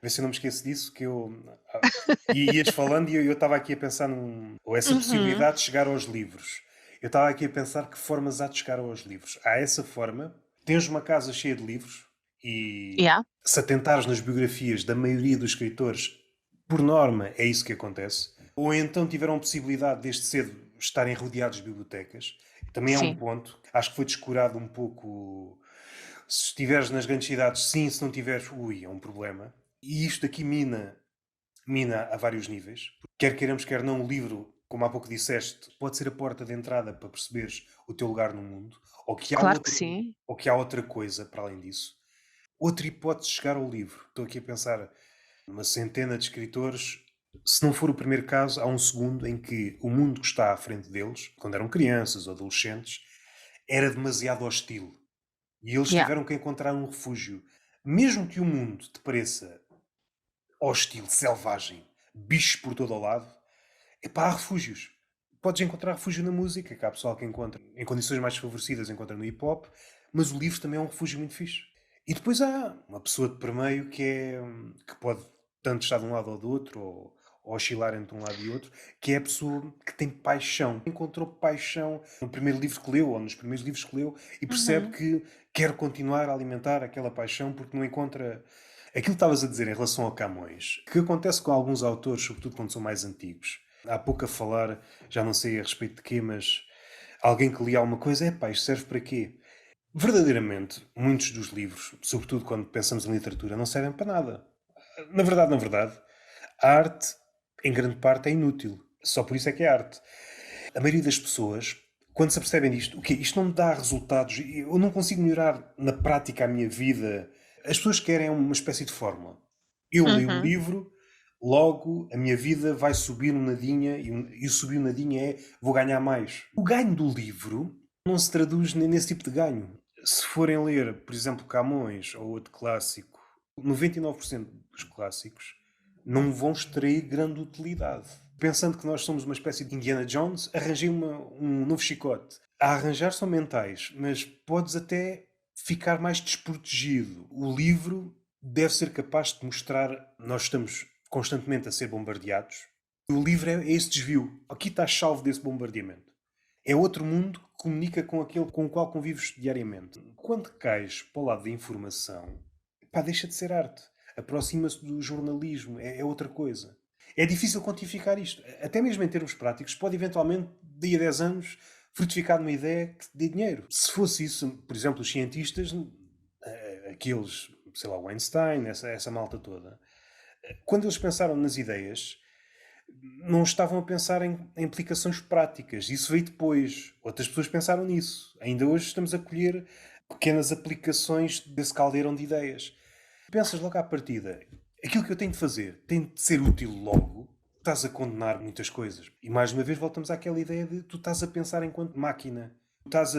vê se eu não me esqueço disso, que eu. ah, e ias falando e eu estava aqui a pensar ou essa Uhum, possibilidade de chegar aos livros. Eu estava aqui a pensar que formas há de chegar aos livros. Há essa forma, tens uma casa cheia de livros e yeah, se atentares nas biografias da maioria dos escritores, por norma é isso que acontece. Ou então tiveram a possibilidade desde cedo estarem rodeados de bibliotecas. Também é um sim, ponto. Acho que foi descurado um pouco. Se estiveres nas grandes cidades, sim, se não tiveres, ui, é um problema. E isto aqui mina a vários níveis. Quer queiramos, quer não, o livro, como há pouco disseste, pode ser a porta de entrada para perceberes o teu lugar no mundo, claro que sim. ou que há outra coisa para além disso. Outra hipótese de chegar ao livro. Estou aqui a pensar numa centena de escritores. Se não for o primeiro caso, há um segundo em que o mundo que está à frente deles, quando eram crianças ou adolescentes, era demasiado hostil. E eles Yeah. tiveram que encontrar um refúgio. Mesmo que o mundo te pareça hostil, selvagem, bichos por todo o lado, epá, há refúgios. Podes encontrar refúgio na música, que há pessoal que encontra em condições mais favorecidas, encontra no hip hop, mas o livro também é um refúgio muito fixe. E depois há uma pessoa de permeio que pode tanto estar de um lado ou do outro, a oscilar entre um lado e outro, que é a pessoa que tem paixão. Encontrou paixão no primeiro livro que leu, ou nos primeiros livros que leu, e percebe Uhum. que quer continuar a alimentar aquela paixão porque não encontra. Aquilo que estavas a dizer em relação ao Camões, que acontece com alguns autores, sobretudo quando são mais antigos. Há pouco a falar, já não sei a respeito de quê, mas alguém que lia alguma coisa, pá, isto serve para quê? Verdadeiramente, muitos dos livros, sobretudo quando pensamos em literatura, não servem para nada. Na verdade, a arte, em grande parte, é inútil. Só por isso é que é arte. A maioria das pessoas, quando se apercebem disto, o quê? Isto não me dá resultados, eu não consigo melhorar na prática a minha vida. As pessoas querem uma espécie de fórmula. Eu leio um Uhum. livro, logo a minha vida vai subir um nadinha, e o subir um nadinha é vou ganhar mais. O ganho do livro não se traduz nesse tipo de ganho. Se forem ler, por exemplo, Camões ou outro clássico, 99% dos clássicos não vão extrair grande utilidade. Pensando que nós somos uma espécie de Indiana Jones, arranjei um novo chicote. A arranjar são mentais, mas podes até ficar mais desprotegido. O livro deve ser capaz de mostrar. Nós estamos constantemente a ser bombardeados. O livro é esse desvio. Aqui está a chave desse bombardeamento. É outro mundo que comunica com aquele com o qual convives diariamente. Quando cais para o lado da informação, pá, deixa de ser arte. Aproxima-se do jornalismo, é outra coisa. É difícil quantificar isto. Até mesmo em termos práticos, pode eventualmente, daí a 10 anos, frutificar numa ideia que dê dinheiro. Se fosse isso, por exemplo, os cientistas, aqueles, sei lá, o Einstein, essa malta toda, quando eles pensaram nas ideias, não estavam a pensar em implicações práticas. Isso veio depois. Outras pessoas pensaram nisso. Ainda hoje estamos a colher pequenas aplicações desse caldeirão de ideias. Pensas logo à partida, aquilo que eu tenho de fazer tem de ser útil logo, estás a condenar muitas coisas. E mais uma vez voltamos àquela ideia de tu estás a pensar enquanto máquina. Tu estás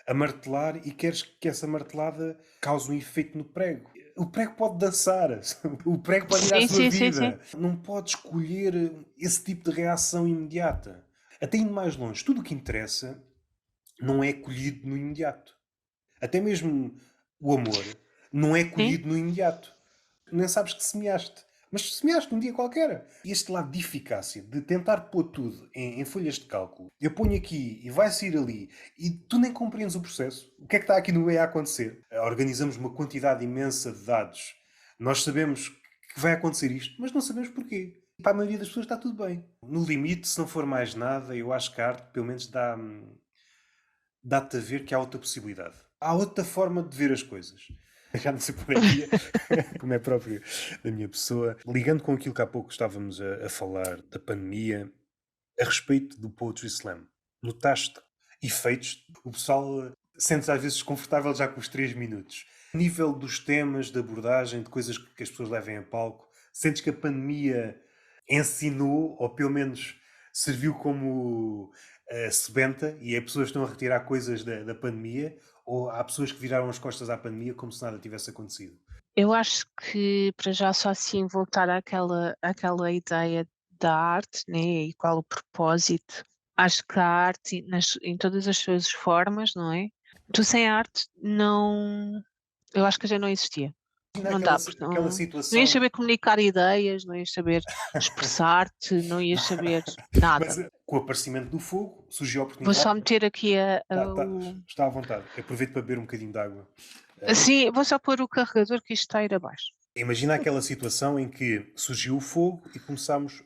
a martelar e queres que essa martelada cause um efeito no prego. O prego pode dançar, o prego pode ir à Sim, sua sim, sim, sim. vida. Não pode escolher esse tipo de reação imediata. Até indo mais longe, tudo o que interessa não é colhido no imediato. Até mesmo o amor não é Sim. colhido no imediato. Nem sabes que semeaste. Mas semeaste um dia qualquer. Este lado de eficácia, de tentar pôr tudo em folhas de cálculo, eu ponho aqui e vai sair ali, e tu nem compreendes o processo. O que é que está aqui no meio a acontecer? Organizamos uma quantidade imensa de dados. Nós sabemos que vai acontecer isto, mas não sabemos porquê. Para a maioria das pessoas está tudo bem. No limite, se não for mais nada, eu acho que a arte pelo menos dá-te a ver que há outra possibilidade. Há outra forma de ver as coisas. Já não sei por aqui, como é próprio da minha pessoa. Ligando com aquilo que há pouco estávamos a falar da pandemia, a respeito do Poetry Slam. Notaste efeitos? O pessoal sente-se às vezes desconfortável já com os 3 minutos. A nível dos temas, de abordagem, de coisas que as pessoas levem a palco, sentes que a pandemia ensinou, ou pelo menos serviu como sebenta, e as pessoas estão a retirar coisas da pandemia, ou há pessoas que viraram as costas à pandemia como se nada tivesse acontecido? Eu acho que para já só assim voltar àquela ideia da arte, né, e qual o propósito. Acho que a arte em todas as suas formas, não é? Tu sem arte não, eu acho que já não existia. Imagina Não aquela, dá, porque aquela não ias situação. saber comunicar ideias, não ias saber expressar-te, não ias saber nada. Mas com o aparecimento do fogo surgiu a Vou oportunidade. só meter aqui o Está à vontade. Aproveito para beber um bocadinho de água. assim, vou só pôr o carregador que isto está a ir abaixo. Imagina aquela situação em que surgiu o fogo e começámos,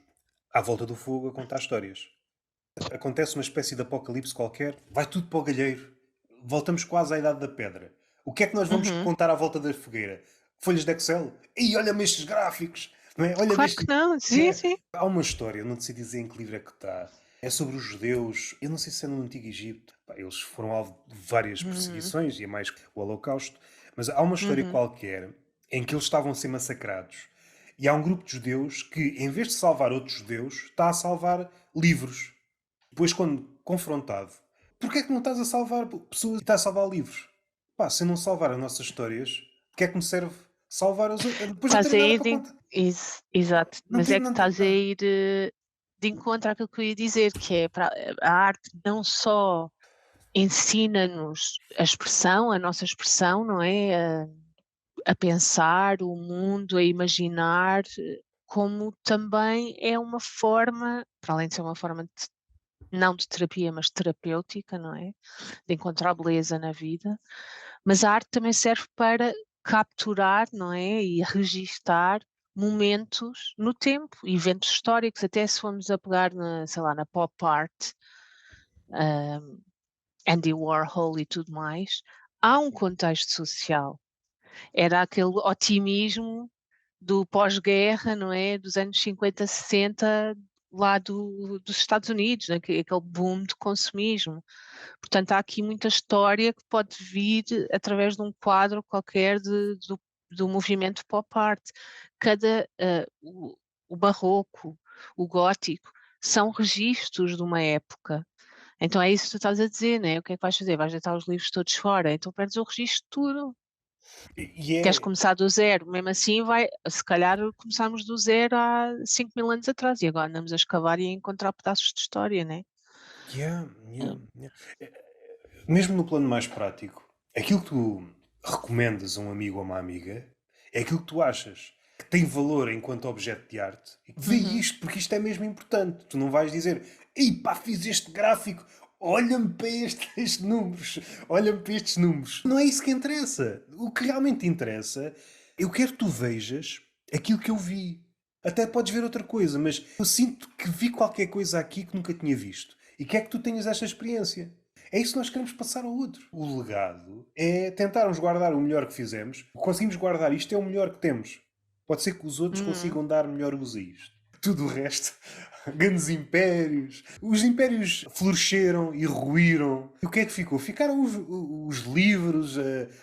à volta do fogo, a contar histórias. Acontece uma espécie de apocalipse qualquer, vai tudo para o galheiro, voltamos quase à idade da pedra. O que é que nós vamos Uhum. contar à volta da fogueira? Folhas de Excel? E olha-me estes gráficos! Não é? Olha-me Claro que este. não, Não sim, é? sim. Há uma história, não te sei dizer em que livro é que está. É sobre os judeus. Eu não sei se é no Antigo Egito. Pá, eles foram alvo de várias Uhum, perseguições e é mais o Holocausto. Mas há uma história uhum. qualquer em que eles estavam a ser massacrados. E há um grupo de judeus que, em vez de salvar outros judeus, está a salvar livros. Depois, quando confrontado, porquê é que não estás a salvar pessoas e estás a salvar livros? Pá, se eu não salvar as nossas histórias, de que é que me serve salvar as outras? Depois não Estás tenho a nada ir para contar. exato, Não mas tenho, é que não tenho. estás a ir, de encontro àquilo que eu ia dizer, que é para a arte não só ensina-nos a expressão, a nossa expressão, não é? A pensar o mundo, a imaginar. como também é uma forma, para além de ser uma forma não de terapia, mas terapêutica, não é? De encontrar beleza na vida, mas a arte também serve para capturar, não é? E registar momentos no tempo, eventos históricos, até se formos a pegar na, sei lá, na pop art, hum, Andy Warhol e tudo mais, há um contexto social. Era aquele otimismo do pós-guerra, não é? Dos anos 50, 60, lá dos Estados Unidos, né? Aquele boom de consumismo. Portanto, há aqui muita história que pode vir através de um quadro qualquer do movimento pop art. O barroco, o gótico, são registros de uma época. Então é isso que tu estás a dizer, né? O que é que vais fazer? Vais deitar os livros todos fora, então perdes o registro de tudo. E Queres é, começar do zero, mesmo assim se calhar começámos do zero há 5.000 anos atrás e agora andamos a escavar e a encontrar pedaços de história, né? yeah, É. yeah, yeah. Mesmo no plano mais prático, aquilo que tu recomendas a um amigo ou uma amiga é aquilo que tu achas que tem valor enquanto objeto de arte. Vê Uhum. isto, porque isto é mesmo importante. Tu não vais dizer, ei pá, fiz este gráfico, olha-me para estes números, olha-me para estes números. Não é isso que interessa. O que realmente interessa, eu quero que tu vejas aquilo que eu vi. Até podes ver outra coisa, mas eu sinto que vi qualquer coisa aqui que nunca tinha visto. E quer que tu tenhas esta experiência. É isso que nós queremos passar ao outro. O legado é tentarmos guardar o melhor que fizemos. Conseguimos guardar isto, é o melhor que temos. Pode ser que os outros Uhum. consigam dar melhor uso a isto. Tudo o resto, grandes impérios. Os impérios floresceram e ruíram. E o que é que ficou? Ficaram os livros,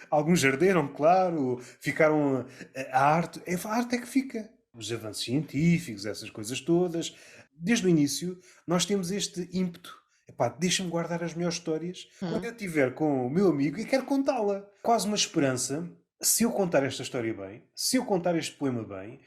alguns arderam, claro, ficaram a arte. A arte é que fica. Os avanços científicos, essas coisas todas. Desde o início, nós temos este ímpeto. Epá, deixa-me guardar as melhores histórias. Quando Uhum. eu estiver com o meu amigo e quero contá-la. Quase uma esperança. Se eu contar esta história bem, se eu contar este poema bem,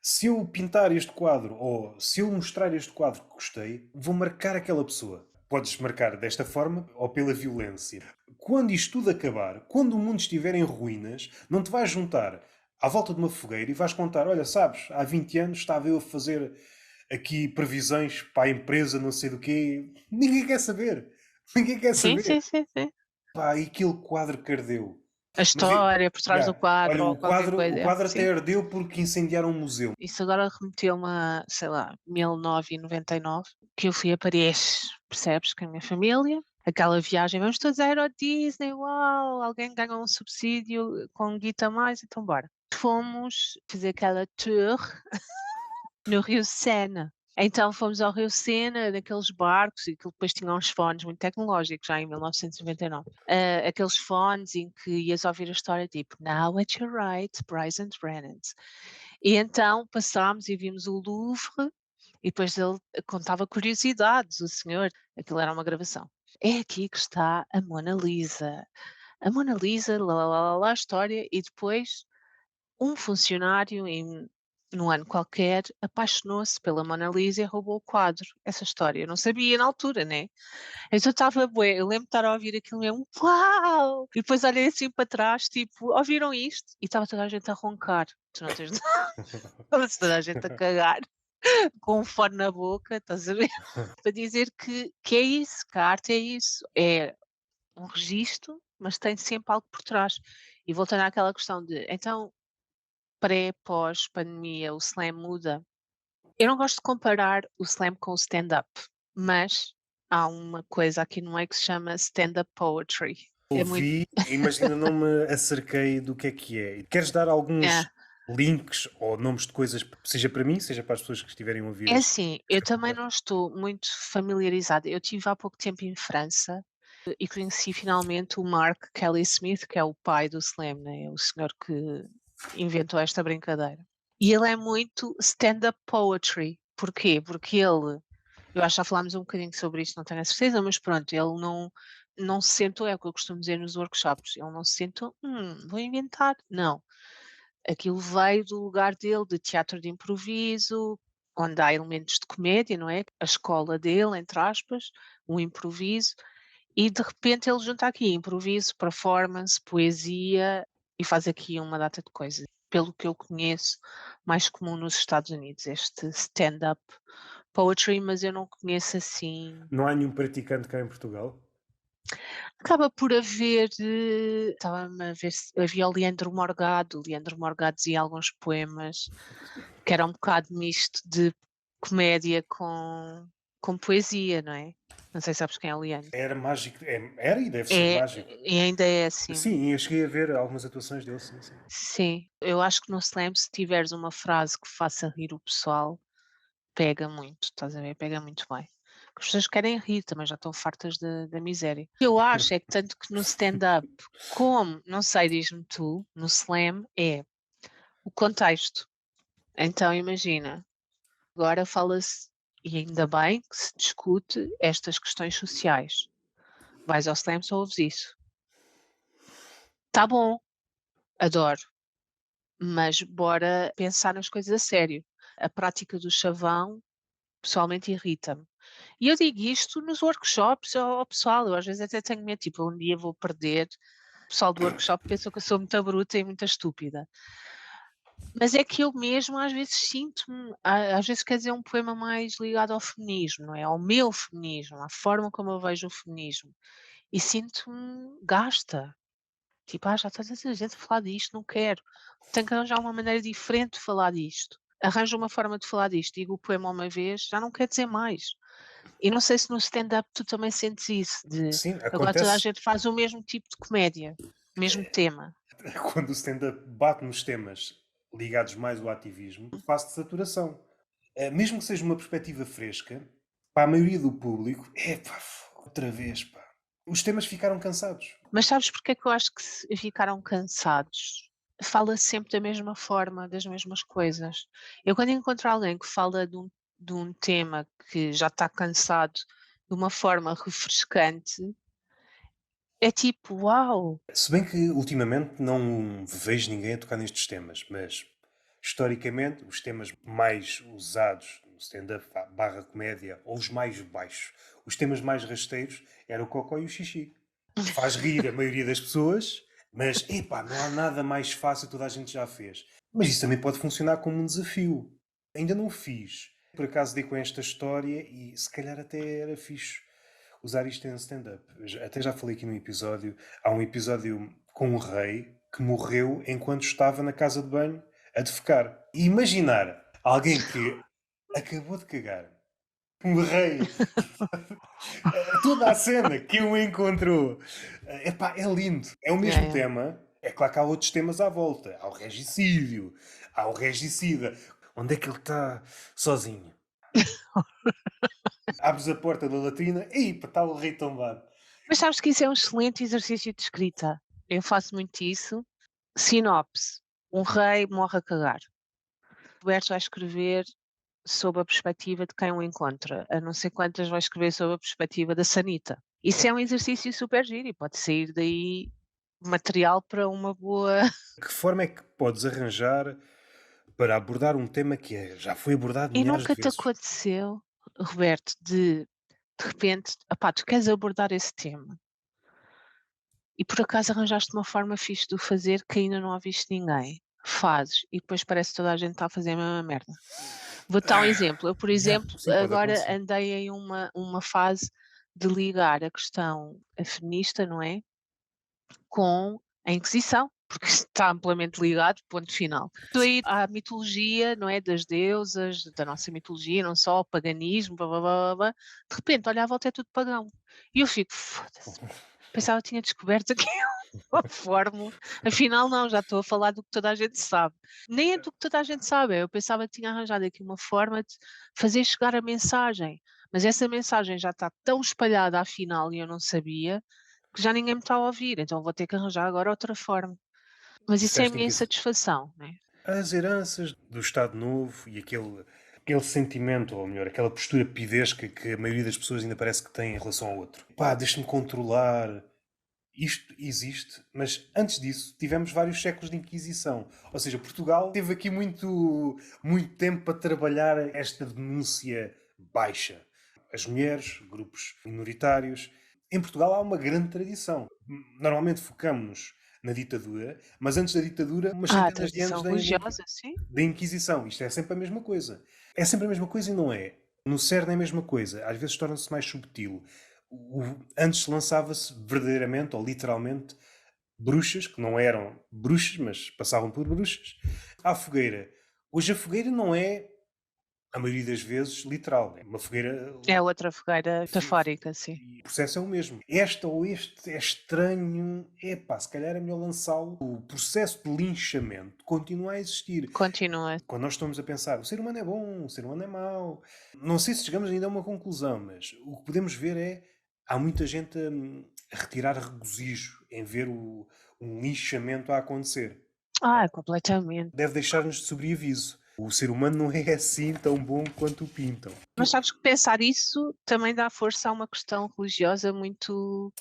se eu pintar este quadro ou se eu mostrar este quadro que gostei, vou marcar aquela pessoa. Podes marcar desta forma ou pela violência. Quando isto tudo acabar, quando o mundo estiver em ruínas, não te vais juntar à volta de uma fogueira e vais contar: olha, sabes, há 20 anos estava eu a fazer aqui previsões para a empresa, não sei do quê. Ninguém quer saber. Ninguém quer Sim, saber. sim, sim, sim. Pá, e aquele quadro que ardeu. A Mas, história por trás do yeah, olha, quadro ou qualquer o coisa, quadro sim. até ardeu porque incendiaram um museu. Isso agora remeteu-me a, sei lá, 1999, que eu fui a Paris, percebes, com a minha família. Aquela viagem, vamos todos à Euro Disney, uau, alguém ganhou um subsídio com guita a mais, então bora. Fomos fazer aquela tour no Rio Sena. Então fomos ao Rio Sena, naqueles barcos, e aquilo depois tinha uns fones muito tecnológicos, já em 1999. Aqueles fones em que ias ouvir a história tipo Now at your right, Bryson Brennan. E então passámos e vimos o Louvre, e depois ele contava curiosidades, o senhor, aquilo era uma gravação. É aqui que está a Mona Lisa. A Mona Lisa, lá, lá, lá, lá, lá, a história, e depois um funcionário num ano qualquer apaixonou-se pela Mona Lisa e roubou o quadro. Essa história eu não sabia na altura, né? Então estava bué, eu lembro de estar a ouvir aquilo mesmo, uau! E depois olhei assim para trás, tipo, ouviram isto? E estava toda a gente a roncar. Tu não tens estava toda a gente a cagar com um fone na boca, estás a ver? Para dizer que é isso, que a arte é isso, é um registro, mas tem sempre algo por trás. E voltando àquela questão de, então, pré, pós-pandemia, o slam muda. Eu não gosto de comparar o slam com o stand-up, mas há uma coisa aqui no meio que se chama stand-up poetry. É muito. Ouvi, mas ainda não me acerquei do que é. Queres dar alguns É, links ou nomes de coisas, seja para mim, seja para as pessoas que estiverem a ouvir é assim, eu esta também conversa? não estou muito familiarizada. Eu estive há pouco tempo em França e conheci finalmente o Mark Kelly Smith, que é o pai do slam, né? O senhor que inventou esta brincadeira. E ele é muito stand-up poetry. Porquê? Porque ele, eu acho que já falámos um bocadinho sobre isto, não tenho a certeza, mas pronto, ele não se sentou, é o que eu costumo dizer nos workshops, ele não se sentou, vou inventar. Não. Aquilo veio do lugar dele, de teatro de improviso, onde há elementos de comédia, não é? A escola dele, entre aspas, o improviso, e de repente ele junta aqui improviso, performance, poesia e faz aqui uma data de coisas. pelo que eu conheço, mais comum nos Estados Unidos, este stand-up poetry, mas eu não conheço assim. Não há nenhum praticante cá em Portugal? Acaba por haver, estava-me a ver se havia o Leandro Morgado dizia alguns poemas, que era um bocado misto de comédia com poesia, não é? Não sei se sabes quem é o Leandro. Era mágico, era e deve ser É, mágico. e ainda é assim. Sim, eu cheguei a ver algumas atuações dele, sim, sim. Sim, eu acho que no slam se tiveres uma frase que faça rir o pessoal, pega muito, estás a ver? Pega muito bem. As pessoas querem rir, também já estão fartas da miséria. O que eu acho é que tanto que no stand-up como, não sei, diz-me tu, no slam, é o contexto. Então imagina, agora fala-se, e ainda bem que se discute estas questões sociais. Vais ao slam, só ouves isso. Tá bom, adoro, mas bora pensar nas coisas a sério. A prática do chavão pessoalmente irrita-me. E eu digo isto nos workshops ao pessoal, eu às vezes até tenho medo, tipo, um dia vou perder, o pessoal do workshop pensa que eu sou muito bruta e muito estúpida. Mas é que eu mesmo às vezes sinto-me, às vezes quer dizer um poema mais ligado ao feminismo, não é? Ao meu feminismo, à forma como eu vejo o feminismo. E sinto-me gasta. Tipo, já está tanta gente a falar disto, não quero. Tenho que arranjar uma maneira diferente de falar disto. Arranjo uma forma de falar disto, digo o poema uma vez, já não quer dizer mais. E não sei se no stand-up tu também sentes isso, de Sim, agora toda a acontece gente faz o mesmo tipo de comédia, o mesmo tema. quando o stand-up bate nos temas ligados mais ao ativismo, fase de saturação. Mesmo que seja uma perspectiva fresca, para a maioria do público, é pá, outra vez, pá. Os temas ficaram cansados. Mas sabes porque é que eu acho que ficaram cansados? Fala sempre da mesma forma, das mesmas coisas. Eu quando encontro alguém que fala de um tema que já está cansado de uma forma refrescante, é tipo, uau! Se bem que ultimamente não vejo ninguém a tocar nestes temas, mas historicamente os temas mais usados no stand-up barra comédia, ou os mais baixos, os temas mais rasteiros, era o cocó e o xixi. Faz rir a maioria das pessoas, mas epá, não há nada mais fácil, toda a gente já fez. Mas isso também pode funcionar como um desafio. Ainda não fiz. Por acaso dei com esta história e se calhar até era fixe usar isto em stand-up. Até já falei aqui num episódio. Há um episódio com um rei que morreu enquanto estava na casa de banho a defecar. E imaginar alguém que acabou de cagar, um rei, toda a cena que o encontrou. Epá, é lindo. É o É, mesmo é. tema. É claro que há outros temas à volta. Há o regicídio, há o regicida. Onde é que ele está sozinho? Abres a porta da latrina e está o rei tombado. Mas sabes que isso é um excelente exercício de escrita. Eu faço muito isso. Sinopse: um rei morre a cagar. Roberto vai escrever sob a perspectiva de quem o encontra, a não ser quantas vai escrever sob a perspectiva da sanita. Isso é um exercício super giro e pode sair daí material para uma boa. Que forma é que podes arranjar para abordar um tema que já foi abordado E milhares de nunca te vezes? aconteceu, Roberto, de repente, opá, tu queres abordar esse tema e por acaso arranjaste uma forma fixe de o fazer que ainda não ouviste ninguém. Fazes e depois parece que toda a gente está a fazer a mesma merda. Vou-te dar um exemplo. Eu, por Yeah, exemplo, sim, pode agora acontecer. andei em uma fase de ligar a questão feminista, não é? Com a Inquisição, porque está amplamente ligado, ponto final. Estou a ir à mitologia, não é? Das deusas, da nossa mitologia, não só o paganismo, blá blá blá blá, blá. De repente, olha à volta é tudo pagão. E eu fico, foda-se, pensava que tinha descoberto aqui uma fórmula, afinal não, já estou a falar do que toda a gente sabe. Nem é do que toda a gente sabe, eu pensava que tinha arranjado aqui uma forma de fazer chegar a mensagem, mas essa mensagem já está tão espalhada afinal e eu não sabia, que já ninguém me está a ouvir, então vou ter que arranjar agora outra forma. Mas isso é a Disseste minha que insatisfação, né? as heranças do Estado Novo e aquele sentimento, ou melhor, aquela postura pidesca que a maioria das pessoas ainda parece que tem em relação ao outro. Pá, deixa-me controlar. Isto existe, mas antes disso tivemos vários séculos de Inquisição. Ou seja, Portugal teve aqui muito tempo para trabalhar esta denúncia baixa. As mulheres, grupos minoritários. Em Portugal há uma grande tradição. Normalmente focamos-nos na ditadura, mas antes da ditadura, umas Ah, a centenas de anos tradição religiosa, sim. da Inquisição. Isto é sempre a mesma coisa. É sempre a mesma coisa e não é. No cerne é a mesma coisa. Às vezes torna-se mais subtil. Antes lançava-se verdadeiramente ou literalmente bruxas, que não eram bruxas, mas passavam por bruxas, à fogueira. Hoje a fogueira não é, a maioria das vezes, literal. É uma fogueira. É outra fogueira fi- metafórica, sim. e o processo é o mesmo. Esta ou este é estranho. Epá, se calhar é melhor lançá-lo. O processo de linchamento continua a existir. Continua. Quando nós estamos a pensar, o ser humano é bom, o ser humano é mau. Não sei se chegamos ainda a uma conclusão, mas o que podemos ver é há muita gente a retirar regozijo em ver um linchamento a acontecer. Ah, completamente. Deve deixar-nos de sobreaviso. O ser humano não é assim tão bom quanto o pintam. Mas sabes que pensar isso também dá força a uma questão religiosa muito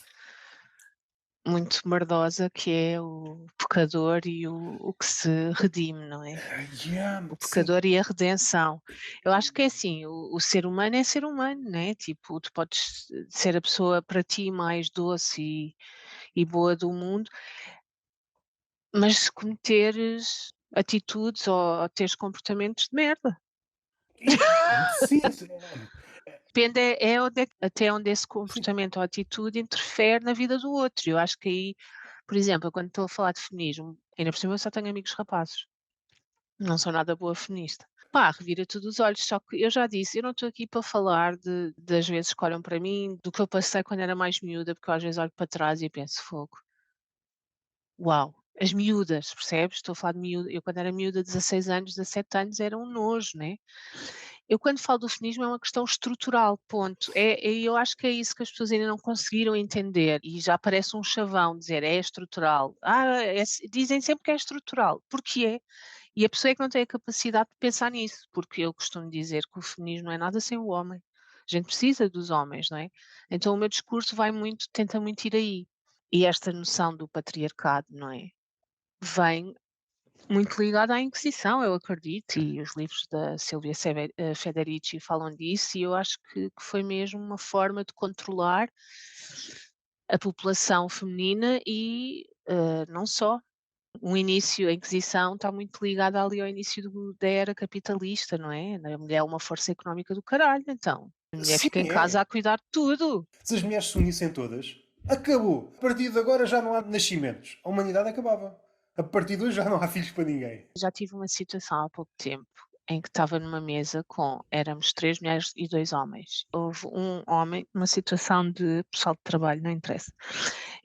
merdosa, que é o pecador e o que se redime, não é? Yeah, O sim. pecador e a redenção. Eu acho que é assim, o ser humano é ser humano, né? Tipo, tu podes ser a pessoa para ti mais doce e boa do mundo, mas se cometeres atitudes ou teres comportamentos de merda. Sim, Depende até onde esse comportamento ou atitude interfere na vida do outro. Eu acho que aí, por exemplo, quando estou a falar de feminismo, ainda por cima eu só tenho amigos rapazes, não sou nada boa feminista. Pá, revira tudo os olhos, só que eu já disse, eu não estou aqui para falar das vezes que olham para mim, do que eu passei quando era mais miúda, porque eu às vezes olho para trás e penso, fogo, uau, as miúdas, percebes? Estou a falar de miúda, eu quando era miúda, 16 anos, 17 anos, era um nojo, né? Eu quando falo do feminismo é uma questão estrutural, ponto. Eu acho que é isso que as pessoas ainda não conseguiram entender e já parece um chavão dizer é estrutural. Dizem sempre que é estrutural, porque é. E a pessoa é que não tem a capacidade de pensar nisso, porque eu costumo dizer que o feminismo não é nada sem o homem. A gente precisa dos homens, não é? Então o meu discurso tenta muito ir aí. E esta noção do patriarcado, não é? Vem muito ligada à Inquisição, eu acredito, e os livros da Silvia Federici falam disso, e eu acho que foi mesmo uma forma de controlar a população feminina e não só. O início, a Inquisição está muito ligada ali ao início da era capitalista, não é? A mulher é uma força económica do caralho, então. A mulher sim, fica em é. casa a cuidar de tudo. Se as mulheres se unissem todas, acabou. A partir de agora já não há nascimentos. A humanidade acabava. A partir de hoje já não há filhos para ninguém. Já tive uma situação há pouco tempo em que estava numa mesa éramos 3 mulheres e 2 homens. Houve um homem, uma situação de pessoal de trabalho, não interessa.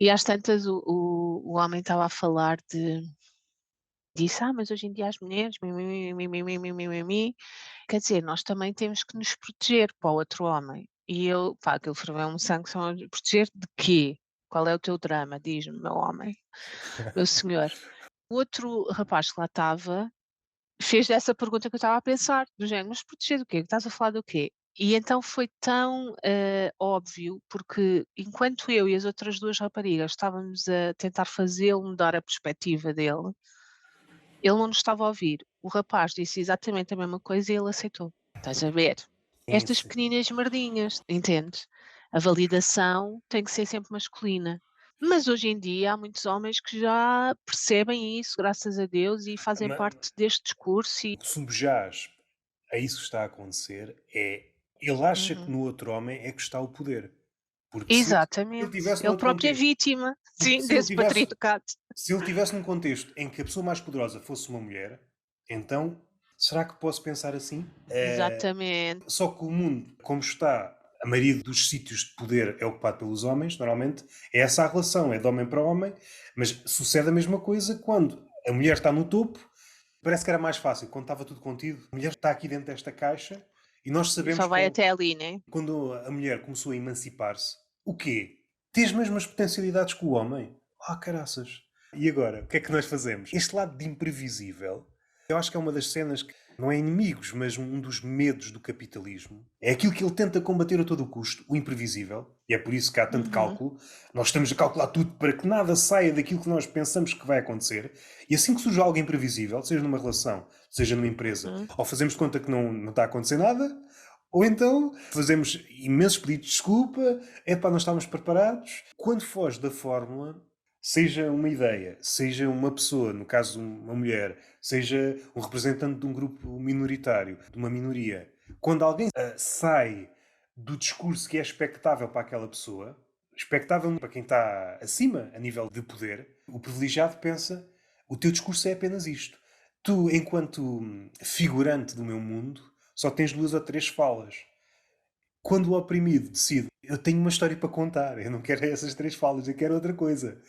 E às tantas o homem estava a falar disse, mas hoje em dia as mulheres, mi. Quer dizer, nós também temos que nos proteger para o outro homem. E eu, pá, aquilo ferveu um sangue, proteger de quê? Qual é o teu drama? Diz-me, meu homem, meu senhor. O outro rapaz que lá estava fez essa pergunta que eu estava a pensar, do género, mas proteger do quê? Estás a falar do quê? E então foi tão óbvio, porque enquanto eu e as outras 2 raparigas estávamos a tentar fazê-lo mudar a perspectiva dele, ele não nos estava a ouvir. O rapaz disse exatamente a mesma coisa e ele aceitou. Estás a ver? Sim, Estas sim. pequeninas merdinhas, entendes? A validação tem que ser sempre masculina. Mas hoje em dia há muitos homens que já percebem isso, graças a Deus, e fazem Mas, parte deste discurso e o que subjaz a isso que está a acontecer é ele acha que uhum. no outro homem é que está o poder. Porque se ele Exatamente. tivesse Ele noutro próprio é contexto, vítima, porque sim, desse patriarcado. se ele tivesse num contexto em que a pessoa mais poderosa fosse uma mulher, então será que posso pensar assim? Exatamente. Só que o mundo, como está, a maioria dos sítios de poder é ocupado pelos homens, normalmente é essa a relação, é de homem para homem, mas sucede a mesma coisa quando a mulher está no topo. Parece que era mais fácil quando estava tudo contido. A mulher está aqui dentro desta caixa e nós E sabemos só que vai até ali, né? quando a mulher começou a emancipar-se, o quê? Tem as mesmas potencialidades que o homem? Ah, caraças. E agora, o que é que nós fazemos? Este lado de imprevisível, eu acho que é uma das cenas que não é inimigos, mas um dos medos do capitalismo. É aquilo que ele tenta combater a todo o custo, o imprevisível. E é por isso que há tanto Uhum. cálculo. Nós estamos a calcular tudo para que nada saia daquilo que nós pensamos que vai acontecer. E assim que surge algo imprevisível, seja numa relação, seja numa empresa, Uhum. ou fazemos de conta que não está a acontecer nada, ou então fazemos imensos pedidos de desculpa, é pá, não estávamos preparados. Quando foge da fórmula, seja uma ideia, seja uma pessoa, no caso uma mulher, seja um representante de um grupo minoritário, de uma minoria, quando alguém sai do discurso que é expectável para aquela pessoa, expectável para quem está acima a nível de poder, o privilegiado pensa: o teu discurso é apenas isto. Tu, enquanto figurante do meu mundo, só tens duas ou três falas. Quando o oprimido decide, eu tenho uma história para contar, eu não quero essas três falas, eu quero outra coisa.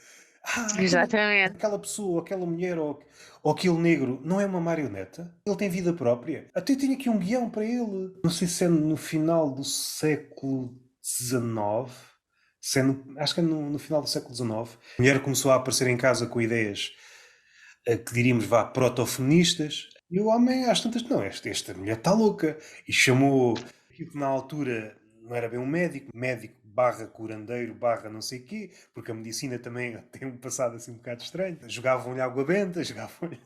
Exatamente. Aquela pessoa, ou aquela mulher, ou aquele negro, não é uma marioneta? Ele tem vida própria? Até tenho aqui um guião para ele. Não sei se é no final do século XIX, se é acho que é no final do século XIX. A mulher começou a aparecer em casa com ideias que diríamos, vá, proto-feministas. E o homem, às tantas, não, esta mulher está louca. E chamou aquilo que na altura não era bem um médico, médico barra curandeiro, barra não sei quê, porque a medicina também tem um passado assim um bocado estranho. Jogavam-lhe água benta, jogavam-lhe...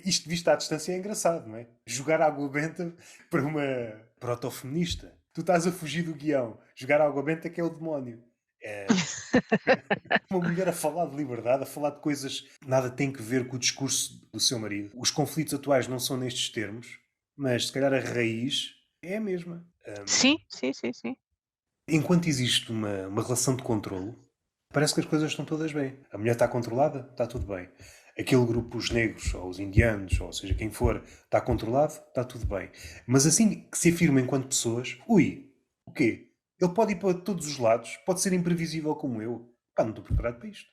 Isto visto à distância é engraçado, não é? Jogar água benta para uma proto-feminista. Tu estás a fugir do guião. Jogar água benta que é o demónio. É, uma mulher a falar de liberdade, a falar de coisas que nada têm que ver com o discurso do seu marido. Os conflitos atuais não são nestes termos, mas se calhar a raiz é a mesma. Sim, sim, sim, sim. Enquanto existe uma relação de controlo, parece que as coisas estão todas bem. A mulher está controlada, está tudo bem. Aquele grupo, os negros, ou os indianos, ou seja, quem for, está controlado, está tudo bem. Mas assim que se afirma enquanto pessoas, ui, o quê? Ele pode ir para todos os lados, pode ser imprevisível como eu. Pá, não estou preparado para isto.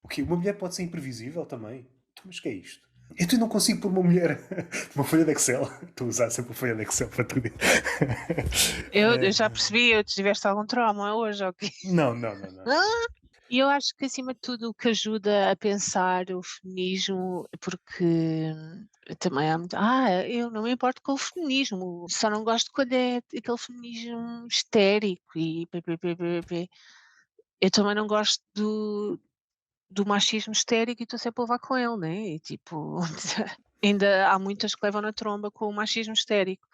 O quê? Uma mulher pode ser imprevisível também? Então, mas o que é isto? Eu não consigo pôr uma mulher uma folha de Excel. Estou a usar sempre a folha de Excel para tudo. Eu já percebi, eu tiveste algum trauma hoje, ok? Não, não, não, não, não. E eu acho que, acima de tudo, o que ajuda a pensar o feminismo, porque também há muito. Eu não me importo com o feminismo, só não gosto quando é aquele feminismo histérico e pê, pê, pê, pê, pê. Eu também não gosto do machismo histérico e estou sempre a levar com ele, né? E tipo, ainda há muitas que levam na tromba com o machismo histérico.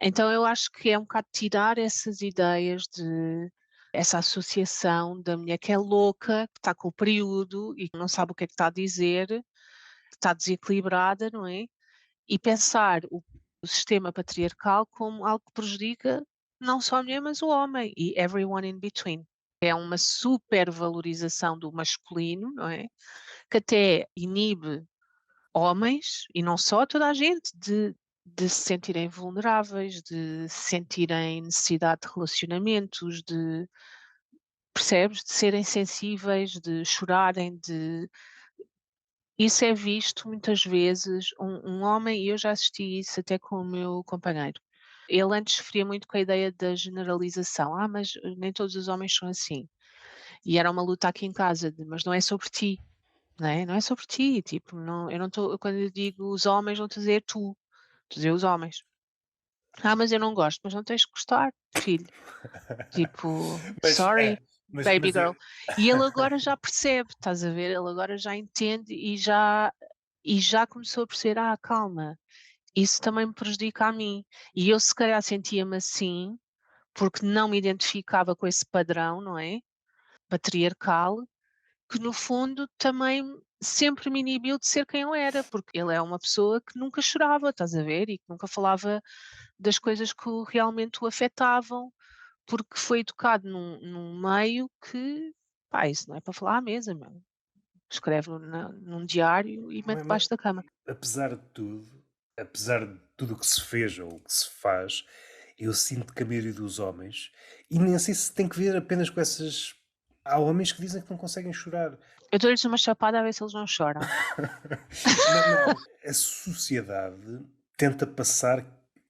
Então eu acho que é um bocado tirar essas ideias de essa associação da mulher que é louca, que está com o período e que não sabe o que é que está a dizer, que está desequilibrada, não é? E pensar o sistema patriarcal como algo que prejudica não só a mulher, mas o homem e everyone in between. É uma supervalorização do masculino, não é? Que até inibe homens, e não só, toda a gente, de se sentirem vulneráveis, de sentirem necessidade de relacionamentos, percebes? De serem sensíveis, de chorarem, isso é visto muitas vezes, um homem, e eu já assisti isso até com o meu companheiro. Ele antes sofria muito com a ideia da generalização. Mas nem todos os homens são assim. E era uma luta aqui em casa, mas não é sobre ti, não é? Não é sobre ti, tipo, não, eu não estou, quando eu digo os homens, não estou a dizer tu, estou a dizer os homens. Mas eu não gosto, mas não tens que gostar, filho. Tipo, Mas, sorry, baby mas girl. E ele agora já percebe, estás a ver? Ele agora já entende e já começou a perceber, calma, isso também me prejudica a mim. E eu se calhar sentia-me assim, porque não me identificava com esse padrão, não é? Patriarcal, que no fundo também sempre me inibiu de ser quem eu era, porque ele é uma pessoa que nunca chorava, estás a ver? E que nunca falava das coisas que realmente o afetavam, porque foi educado num meio que, pá, isso não é para falar à mesa, meu. Escreve num diário e mete mas, debaixo da cama. apesar de tudo o que se fez ou o que se faz, eu sinto que a maioria dos homens, e nem sei se tem que ver apenas com essas. Há homens que dizem que não conseguem chorar. Eu dou-lhes uma chapada a ver se eles não choram. Não, não, a sociedade tenta passar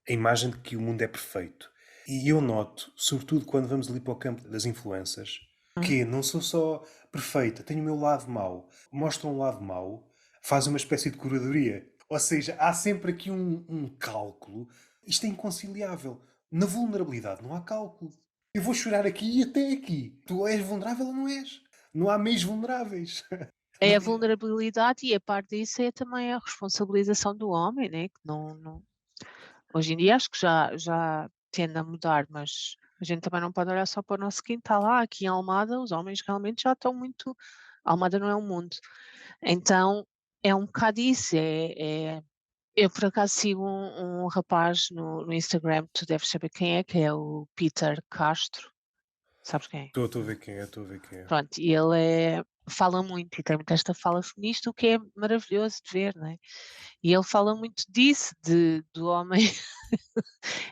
a imagem de que o mundo é perfeito. E eu noto, sobretudo quando vamos ali para o campo das influências, que não sou só perfeita, tenho o meu lado mau. Mostram um lado mau, fazem uma espécie de curadoria. Ou seja, há sempre aqui um cálculo. Isto é inconciliável. Na vulnerabilidade não há cálculo. Eu vou chorar aqui e até aqui. Tu és vulnerável ou não és? Não há meios vulneráveis. É a vulnerabilidade e a parte disso é também a responsabilização do homem, né? Que não, hoje em dia acho que já tende a mudar, mas a gente também não pode olhar só para o nosso quintal. Aqui em Almada os homens realmente já estão muito Almada não é um mundo. Então, é um bocado isso, eu por acaso sigo um rapaz no Instagram, tu deves saber quem é, que é o Peter Castro, sabes quem é? Estou a ver quem é, estou a ver quem é. Pronto, e ele fala muito e tem muito esta fala feminista, o que é maravilhoso de ver, não é? E ele fala muito disso, do homem,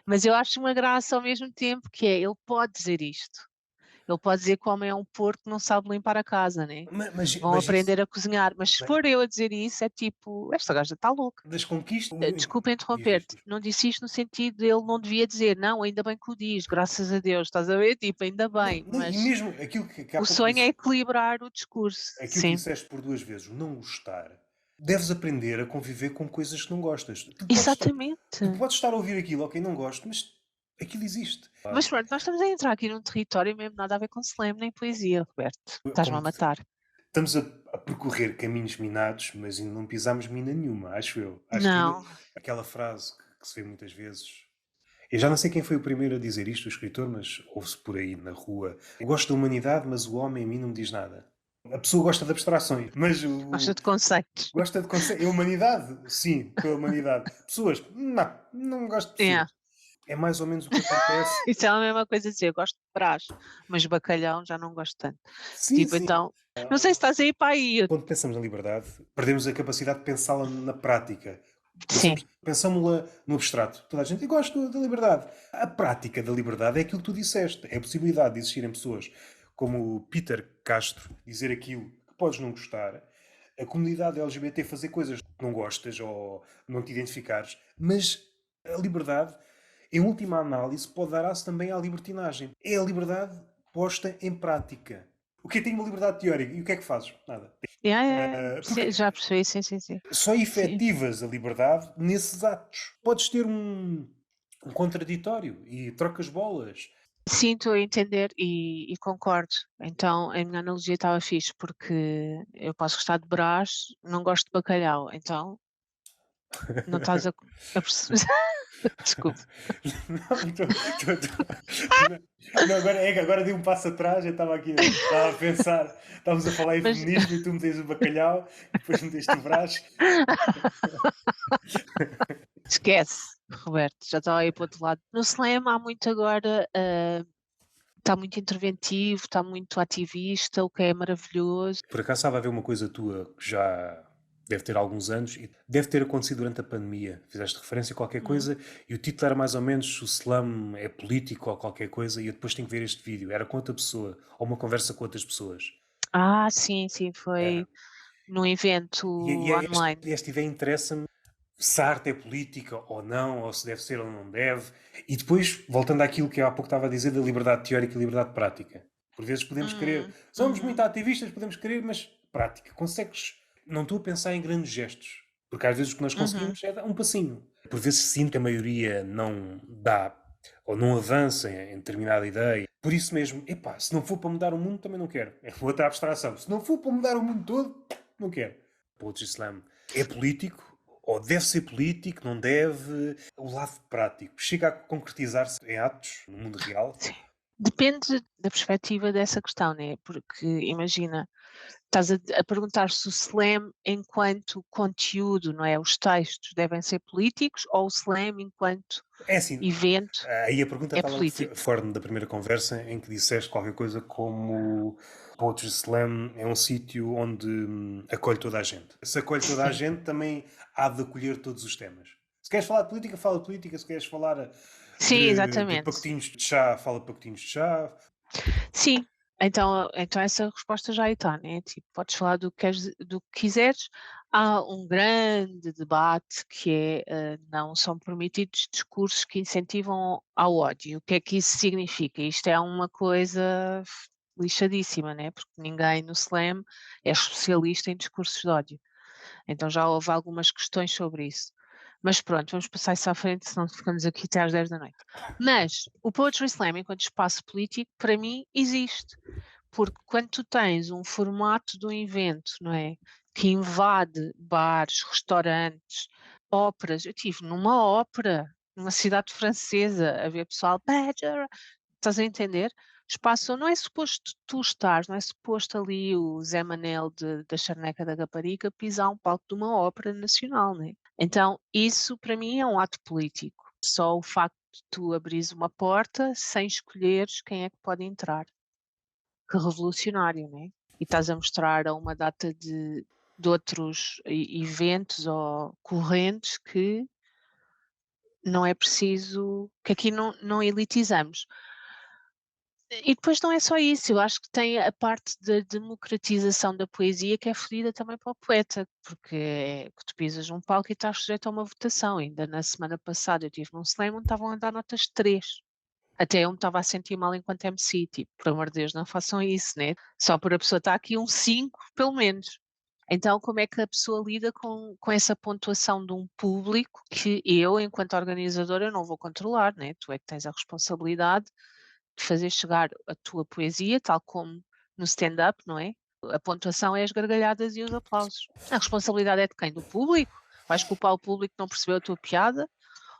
mas eu acho uma graça ao mesmo tempo, que é, ele pode dizer isto, ele pode dizer que o homem é um porco que não sabe limpar a casa, né? Vão Mas isso aprender a cozinhar, mas se mas for eu a dizer isso, é tipo, esta gaja está louca. das conquistas Desculpa diz, diz, interromper-te, diz. não disse isto no sentido de ele não devia dizer, não, ainda bem que o diz, graças a Deus, estás a ver? Tipo, ainda Não, bem, não, e mas mesmo aquilo que há o pouco sonho é disse, equilibrar o discurso, aquilo que sim. disseste por 2 vezes, o não gostar, deves aprender a conviver com coisas que não gostas. Exatamente. Tu podes estar a ouvir aquilo, ok, não gosto, mas aquilo existe. Mas pronto, nós estamos a entrar aqui num território mesmo nada a ver com slam nem poesia, Roberto. Estás-me Como a matar. estamos a percorrer caminhos minados, mas ainda não pisámos mina nenhuma, acho eu. Acho que ainda Não, aquela frase que se vê muitas vezes. Eu já não sei quem foi o primeiro a dizer isto, o escritor, mas ouve-se por aí na rua. Eu gosto da humanidade, mas o homem a mim não me diz nada. A pessoa gosta de abstrações, mas gosto de conceitos. gosta de conceito. A humanidade, sim, pela humanidade. Pessoas, não, não gosto de É, pessoas. É mais ou menos o que acontece. isso é a mesma coisa dizer, eu gosto de brás, mas bacalhau já não gosto tanto. Sim, Tipo, sim. então, não sei se estás aí para aí. Quando pensamos na liberdade, perdemos a capacidade de pensá-la na prática. Sim. Pensámos-la no abstrato. Toda a gente gosta da liberdade. A prática da liberdade é aquilo que tu disseste. É a possibilidade de existirem pessoas como o Peter Castro dizer aquilo que podes não gostar, a comunidade LGBT fazer coisas que não gostas ou não te identificares, mas a liberdade, em última análise, pode dar aço também à libertinagem. É a liberdade posta em prática. O que é que tem uma liberdade teórica? E o que é que fazes? Nada. Sim, Porque já percebi, sim, sim, sim. só Sim. efetivas a liberdade nesses atos. Podes ter um contraditório e trocas bolas. Sim, estou a entender e concordo. Então, a minha analogia estava fixe, porque eu posso gostar de brás, não gosto de bacalhau, então não estás a perceber. Desculpa. Não, não, agora, agora dei um passo atrás, eu estava aqui, estava a pensar, estávamos a falar em Mas feminismo e tu meteste o bacalhau e depois meteste o brás. esquece, Roberto, já estava aí para o outro lado. No slam há muito agora, está muito interventivo, está muito ativista, o que é maravilhoso. Por acaso estava a ver uma coisa tua que já deve ter alguns anos e deve ter acontecido durante a pandemia. Fizeste referência a qualquer Uhum. coisa e o título era mais ou menos o slam é político ou qualquer coisa e eu depois tenho que ver este vídeo. Era com outra pessoa ou uma conversa com outras pessoas. Ah, sim, sim, É. foi num evento E online. esta ideia interessa-me se a arte é política ou não, ou se deve ser ou não deve. E depois, voltando àquilo que eu há pouco estava a dizer da liberdade teórica e liberdade prática. Por vezes podemos querer, somos muito Uhum, ativistas, podemos querer, mas prática. Consegues? Não estou a pensar em grandes gestos. Porque às vezes o que nós uhum. conseguimos é dar um passinho. Por vezes sinto que a maioria não dá ou não avança em determinada ideia. Por isso mesmo, epá, se não for para mudar o mundo, também não quero. É outra abstração. Se não for para mudar o mundo todo, não quero. Poetry Slam é político, ou deve ser político, não deve. O lado prático chega a concretizar-se em atos no mundo real. Sim. Depende da perspectiva dessa questão, né? Porque imagina, estás a perguntar se o slam enquanto conteúdo, não é? Os textos devem ser políticos ou o slam enquanto É assim, evento aí a pergunta é estava político? fora da primeira conversa em que disseste qualquer coisa como Poetry Slam é um sítio onde acolhe toda a gente. Se acolhe toda a Sim. gente, também há de acolher todos os temas. Se queres falar de política, fala de política. Se queres falar Sim, de exatamente. pacotinhos de chá, fala de pacotinhos de chá. Sim, então essa resposta já aí está, né, tipo, podes falar do que quiseres. Há um grande debate que é, não são permitidos discursos que incentivam ao ódio. O que é que isso significa? Isto é uma coisa lixadíssima, né, porque ninguém no slam é especialista em discursos de ódio. Então já houve algumas questões sobre isso. Mas pronto, vamos passar isso à frente, senão ficamos aqui até às 10 da noite. Mas o Poetry Slam, enquanto espaço político, para mim existe. Porque quando tu tens um formato de um evento, não é? Que invade bares, restaurantes, óperas. Eu estive numa ópera, numa cidade francesa, a ver pessoal, Badger, estás a entender? espaço onde não é suposto tu estares, não é suposto ali o Zé Manel da Charneca da Rapariga pisar um palco de uma ópera nacional, né. Então isso para mim é um ato político. Só o facto de tu abrires uma porta sem escolheres quem é que pode entrar. Que revolucionário, né. E estás a mostrar a uma data de outros eventos ou correntes que não é preciso que aqui não elitizamos. E depois não é só isso, eu acho que tem a parte da democratização da poesia que é fodida também para o poeta, porque é que tu pisas num palco e estás sujeito a uma votação. Ainda na semana passada eu estive num slam onde estavam a dar notas 3. Até eu me estava a sentir mal enquanto MC, tipo, por amor de Deus, não façam isso, né? Só por a pessoa estar aqui um 5, pelo menos. Então, como é que a pessoa lida com essa pontuação de um público que eu, enquanto organizadora, eu não vou controlar, né? Tu é que tens a responsabilidade de fazer chegar a tua poesia, tal como no stand-up, não é? A pontuação é as gargalhadas e os aplausos. A responsabilidade é de quem? Do público? Vais culpar o público que não percebeu a tua piada?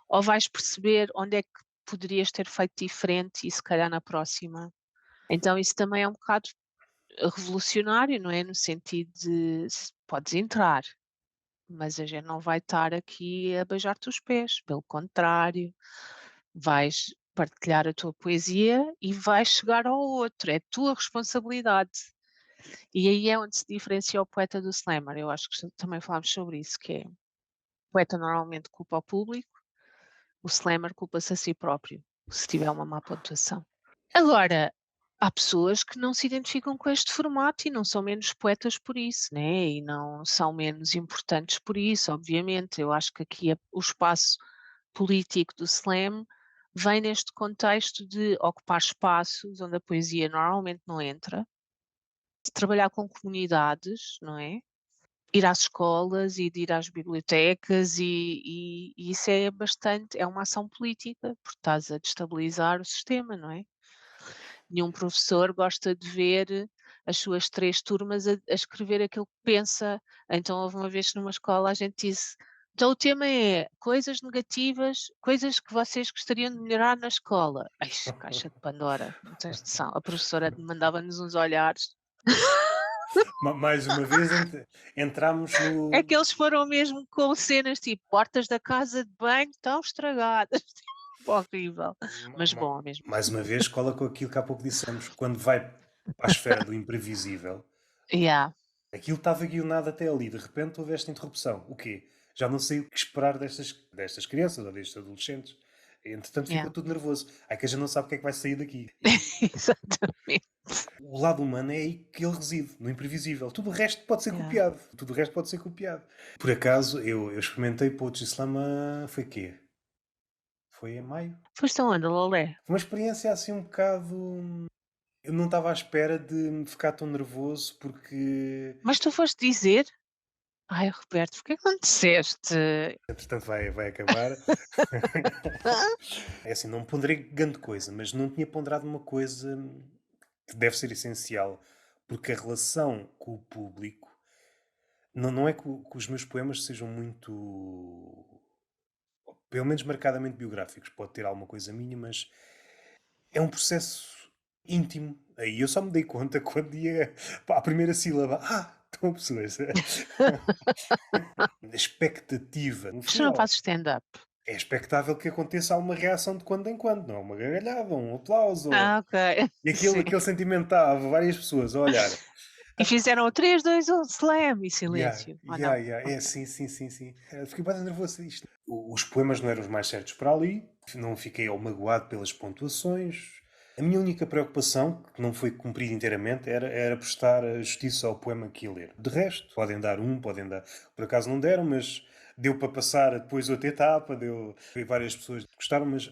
Ou vais perceber onde é que poderias ter feito diferente e se calhar na próxima? Então isso também é um bocado revolucionário, não é? No sentido de podes entrar, mas a gente não vai estar aqui a beijar-te os pés, pelo contrário, vais partilhar a tua poesia e vais chegar ao outro, é tua responsabilidade. E aí é onde se diferencia o poeta do slammer. Eu acho que também falámos sobre isso, que é o poeta normalmente culpa o público, o slammer culpa-se a si próprio, se tiver uma má pontuação. Agora, há pessoas que não se identificam com este formato e não são menos poetas por isso, né, e não são menos importantes por isso, obviamente. Eu acho que aqui o espaço político do slam vem neste contexto de ocupar espaços onde a poesia normalmente não entra, de trabalhar com comunidades, não é? Ir às escolas e de ir às bibliotecas e isso é bastante é uma ação política, porque estás a destabilizar o sistema, não é? Nenhum professor gosta de ver as suas 3 turmas a escrever aquilo que pensa. Então houve uma vez numa escola a gente disse: "Então o tema é coisas negativas, coisas que vocês gostariam de melhorar na escola". Eixe, caixa de Pandora, não tens noção. A professora mandava-nos uns olhares. Mais uma vez entramos É no. que eles foram mesmo com cenas tipo: "Portas da casa de banho estão estragadas". Horrível, ma- mas ma- bom ao mesmo Mais uma tempo. vez, cola com aquilo que há pouco dissemos. Quando vai para a esfera do imprevisível, Yeah, aquilo estava guionado até ali. De repente houve esta interrupção. O quê? Já não sei o que esperar destas crianças ou destes adolescentes. Entretanto, yeah. ficou tudo nervoso. Ai que a gente não sabe o que é que vai sair daqui. E Exatamente. o lado humano é aí que ele reside, no imprevisível. Tudo o resto pode ser Yeah. copiado. Tudo o resto pode ser copiado. Por acaso, eu experimentei Poetry Slam foi quê? Foi em maio? Foste aonde, Lolé? Foi uma experiência assim um bocado. Eu não estava à espera de me ficar tão nervoso porque, Mas tu foste dizer? Ai, Roberto, porque é que não disseste? entretanto, vai acabar. É assim, não ponderei grande coisa, mas não tinha ponderado uma coisa que deve ser essencial, porque a relação com o público não é que os meus poemas sejam muito, pelo menos marcadamente biográficos. Pode ter alguma coisa minha, mas é um processo íntimo. Aí eu só me dei conta quando ia para a primeira sílaba. Estão pessoas. A expectativa. No Mas tu não final, fazes stand-up? é expectável que aconteça alguma reação de quando em quando, não? Uma gargalhada, um aplauso. Ah, ok. E Sim. aquele sentimento estava várias pessoas a olhar. E fizeram o 3, 2, 1, slam e Yeah, silêncio, ou yeah, não? yeah. É, Ok. sim, sim, sim, sim. Fiquei bastante nervoso disto. Os poemas não eram os mais certos para ali, não fiquei ao magoado pelas pontuações. A minha única preocupação, que não foi cumprida inteiramente, era prestar a justiça ao poema que ia ler. De resto, podem dar um, podem dar. Por acaso não deram, mas deu para passar depois outra etapa, deu. Várias pessoas que gostaram, mas.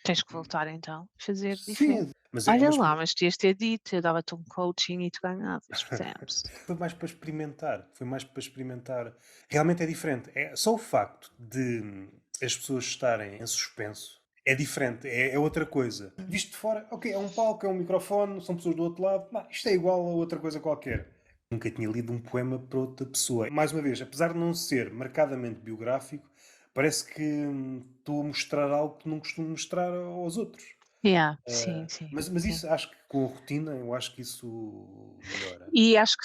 Tens que voltar então, fazer diferente. Sim, mas é uma Olha lá, mas podias ter dito, eu dava-te um coaching e tu ganhavas, percebes? foi mais para experimentar. Foi mais para experimentar. Realmente é diferente. É só o facto de as pessoas estarem em suspenso é diferente, é outra coisa. Visto de fora, ok, é um palco, é um microfone, são pessoas do outro lado, isto é igual a outra coisa qualquer. Nunca tinha lido um poema para outra pessoa. Mais uma vez, apesar de não ser marcadamente biográfico, parece que estou a mostrar algo que não costumo mostrar aos outros. Yeah, sim, sim, Mas sim. isso acho que com a rotina, eu acho que isso melhora. E acho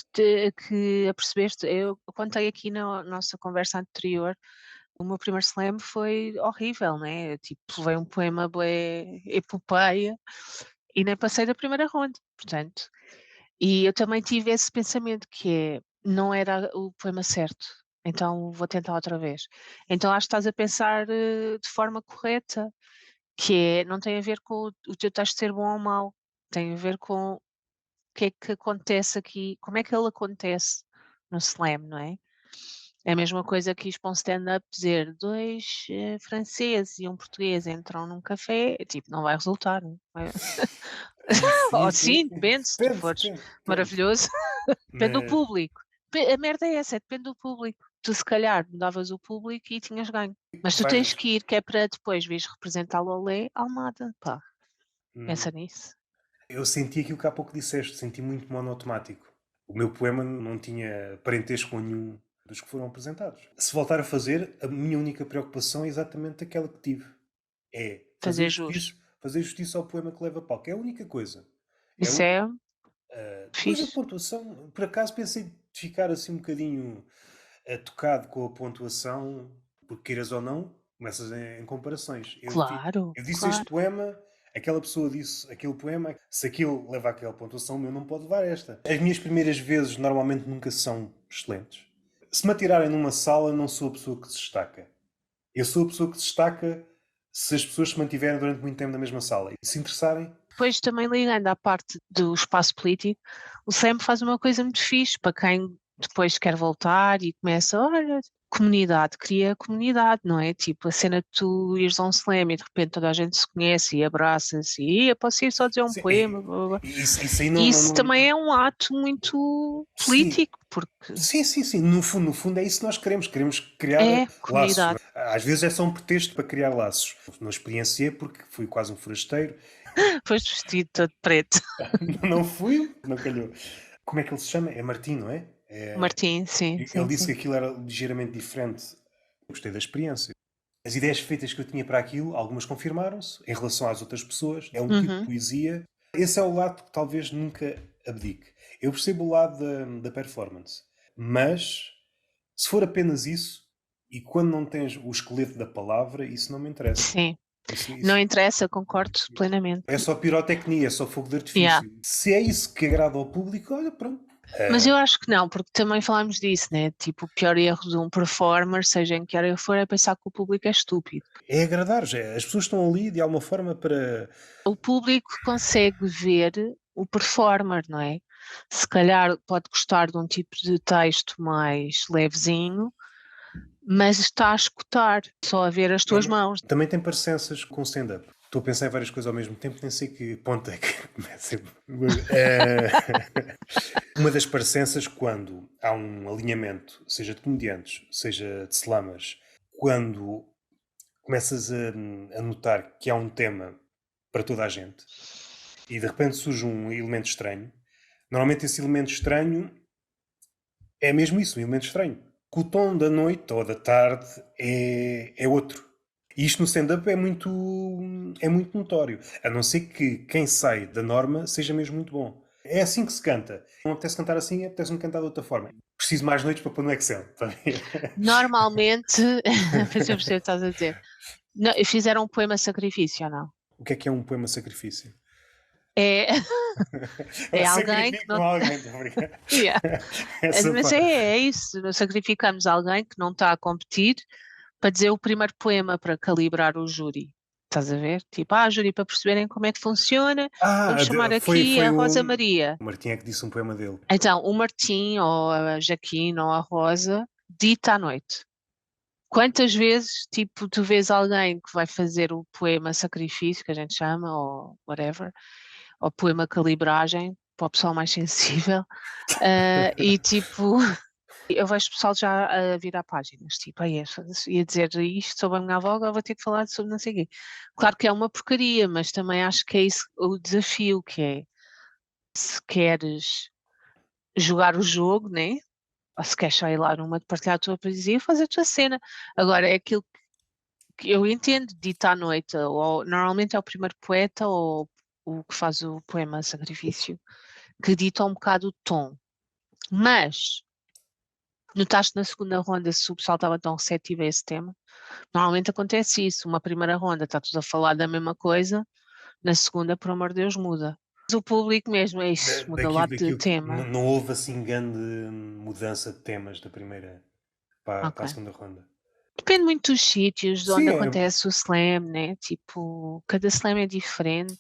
que apercebeste, eu contei aqui na nossa conversa anterior, o meu primeiro slam foi horrível, né, tipo, levei um poema bué epopeia e nem passei da primeira ronda, portanto. E eu também tive esse pensamento que é: "Não era o poema certo, então vou tentar outra vez". Então acho que estás a pensar, de forma correta, que é não tem a ver com o teu texto ser bom ou mau, tem a ver com o que é que acontece aqui, como é que ele acontece no slam, não é? É a mesma coisa que ires para um stand-up dizer: "2 franceses e um português entram num café", tipo, não vai resultar, não é? Sim, Ou sim, sim, sim. depende, se tu Depende, fores depende, depende. maravilhoso, depende do Mas público. A merda é essa, depende do público. Tu se calhar mudavas o público e tinhas ganho. Mas tu tens vais. que ir, que é para depois vires representar Lolé Almada, pá, pensa hum, nisso. Eu senti aquilo que há pouco disseste, senti muito monotemático. O meu poema não tinha parentesco com nenhum dos que foram apresentados. Se voltar a fazer, a minha única preocupação é exatamente aquela que tive. É Fazer jus. fazer justiça ao poema que leva a palco. É a única coisa. É a Isso única. é Depois a fixe. pontuação, por acaso pensei de ficar assim um bocadinho tocado com a pontuação, porque queiras ou não, começas em comparações. Claro, Eu disse este claro. poema, aquela pessoa disse aquele poema, se aquilo leva àquela pontuação, o meu não pode levar esta. As minhas primeiras vezes normalmente nunca são excelentes. Se me atirarem numa sala, não sou a pessoa que se destaca. Eu sou a pessoa que se destaca se as pessoas se mantiverem durante muito tempo na mesma sala e se interessarem. Depois também ligando à parte do espaço político, o SEM faz uma coisa muito fixe para quem depois quer voltar e começa, olha, comunidade, cria comunidade, não é? Tipo, a cena de tu ires a um slam e de repente toda a gente se conhece e abraça-se e eu posso ir só dizer um Sim, poema, blá, blá, blá. isso aí E isso também é um ato muito sim, político, porque sim. No fundo é isso que nós queremos. Queremos criar é laços. Não comunidade. é? Às vezes é só um pretexto para criar laços. Não experienciei porque fui quase um forasteiro. Depois vestido todo preto. Não fui, não calhou. Como é que ele se chama? É Martim, não é? Martim, sim, Ele sim, disse que sim. aquilo era ligeiramente diferente. Gostei da experiência. As ideias feitas que eu tinha para aquilo, algumas confirmaram-se em relação às outras pessoas. É um tipo de Uhum. poesia. Esse é o lado que talvez nunca abdique. Eu percebo o lado da performance, mas se for apenas isso, e quando não tens o esqueleto da palavra, isso não me interessa. Sim. Não Isso interessa, concordo plenamente. é só pirotecnia, é só fogo de Yeah. artifício. Se é isso que agrada ao público, olha, pronto. Mas eu acho que não, porque também falámos disso, né? Tipo, o pior erro de um performer, seja em que área for, é pensar que o público é estúpido. É agradar, já. As pessoas estão ali de alguma forma para. O público consegue ver o performer, não é? Se calhar pode gostar de um tipo de texto mais levezinho, mas está a escutar, só a ver as tuas mãos. Também tem parecenças com stand-up. Estou a pensar em várias coisas ao mesmo tempo, nem sei que ponto é que começa. Uma das parecenças, quando há um alinhamento, seja de comediantes, seja de slammers, quando começas a notar que há um tema para toda a gente e de repente surge um elemento estranho, normalmente esse elemento estranho é mesmo isso, um elemento estranho. Que o tom da noite ou da tarde é outro. E isto no stand-up é muito notório. A não ser que quem sai da norma seja mesmo muito bom. É assim que se canta. Não apetece cantar assim, apetece-me cantar de outra forma. Preciso mais noites para pôr no Excel. Está a ver? Normalmente, pois eu percebo o que estás a dizer. Não, fizeram um poema sacrifício ou não? O que é um poema sacrifício? É, é alguém que Sacrifico não. alguém, estou a brincar. Yeah. Essa Mas parte. é isso, nós sacrificamos alguém que não está a competir para dizer o primeiro poema para calibrar o júri. Estás a ver? Tipo, júri, para perceberem como é que funciona, vamos chamar aqui Foi a Rosa o. Maria. O Martim é que disse um poema dele. Então, o Martim, ou a Jaquina, ou a Rosa, dita à noite. Quantas vezes, tipo, tu vês alguém que vai fazer o poema sacrifício, que a gente chama, ou whatever, ou poema calibragem, para o pessoal mais sensível, e tipo, eu vejo o pessoal já a virar páginas, tipo, aí ia dizer isto sobre a minha avó, agora vou ter que falar sobre não sei o quê. Claro que é uma porcaria, mas também acho que é isso o desafio, que é, se queres jogar o jogo, né? Ou se queres sair lá numa de partilhar a tua poesia, fazer a tua cena. Agora, é aquilo que eu entendo dito à noite, ou normalmente é o primeiro poeta ou o que faz o poema Sacrifício, que dita um bocado o tom. Mas notaste na segunda ronda se o pessoal estava tão receptivo a esse tema? Normalmente acontece isso, uma primeira ronda está tudo a falar da mesma coisa, na segunda, por amor de Deus, muda. Mas o público mesmo é isso, muda lá de Daquilo que tema. não houve assim grande mudança de temas da primeira para a Ok. segunda ronda. Depende muito dos sítios de Sim, onde acontece o slam, né? Tipo, cada slam é diferente.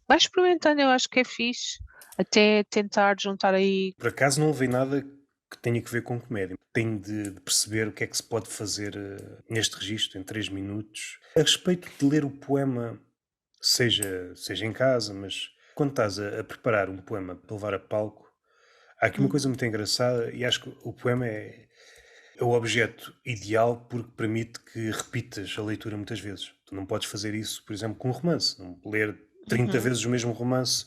Vai experimentando, eu acho que é fixe. Até tentar juntar aí. por acaso não houve nada que tenha que ver com comédia. Tenho de perceber o que é que se pode fazer neste registro, em 3 minutos. A respeito de ler o poema, seja em casa, mas quando estás a preparar um poema para levar a palco, há aqui uma coisa Uhum. muito engraçada e acho que o poema é o objeto ideal porque permite que repitas a leitura muitas vezes. Tu não podes fazer isso, por exemplo, com um romance. Não ler 30 Uhum. vezes o mesmo romance.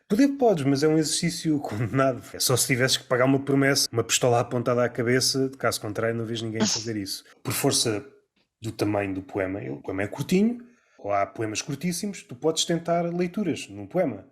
Poder podes, mas é um exercício condenado. É só se tivesses que pagar uma promessa, uma pistola apontada à cabeça, de caso contrário não vês ninguém fazer isso. Por força do tamanho do poema, o poema é curtinho, ou há poemas curtíssimos, tu podes tentar leituras num poema.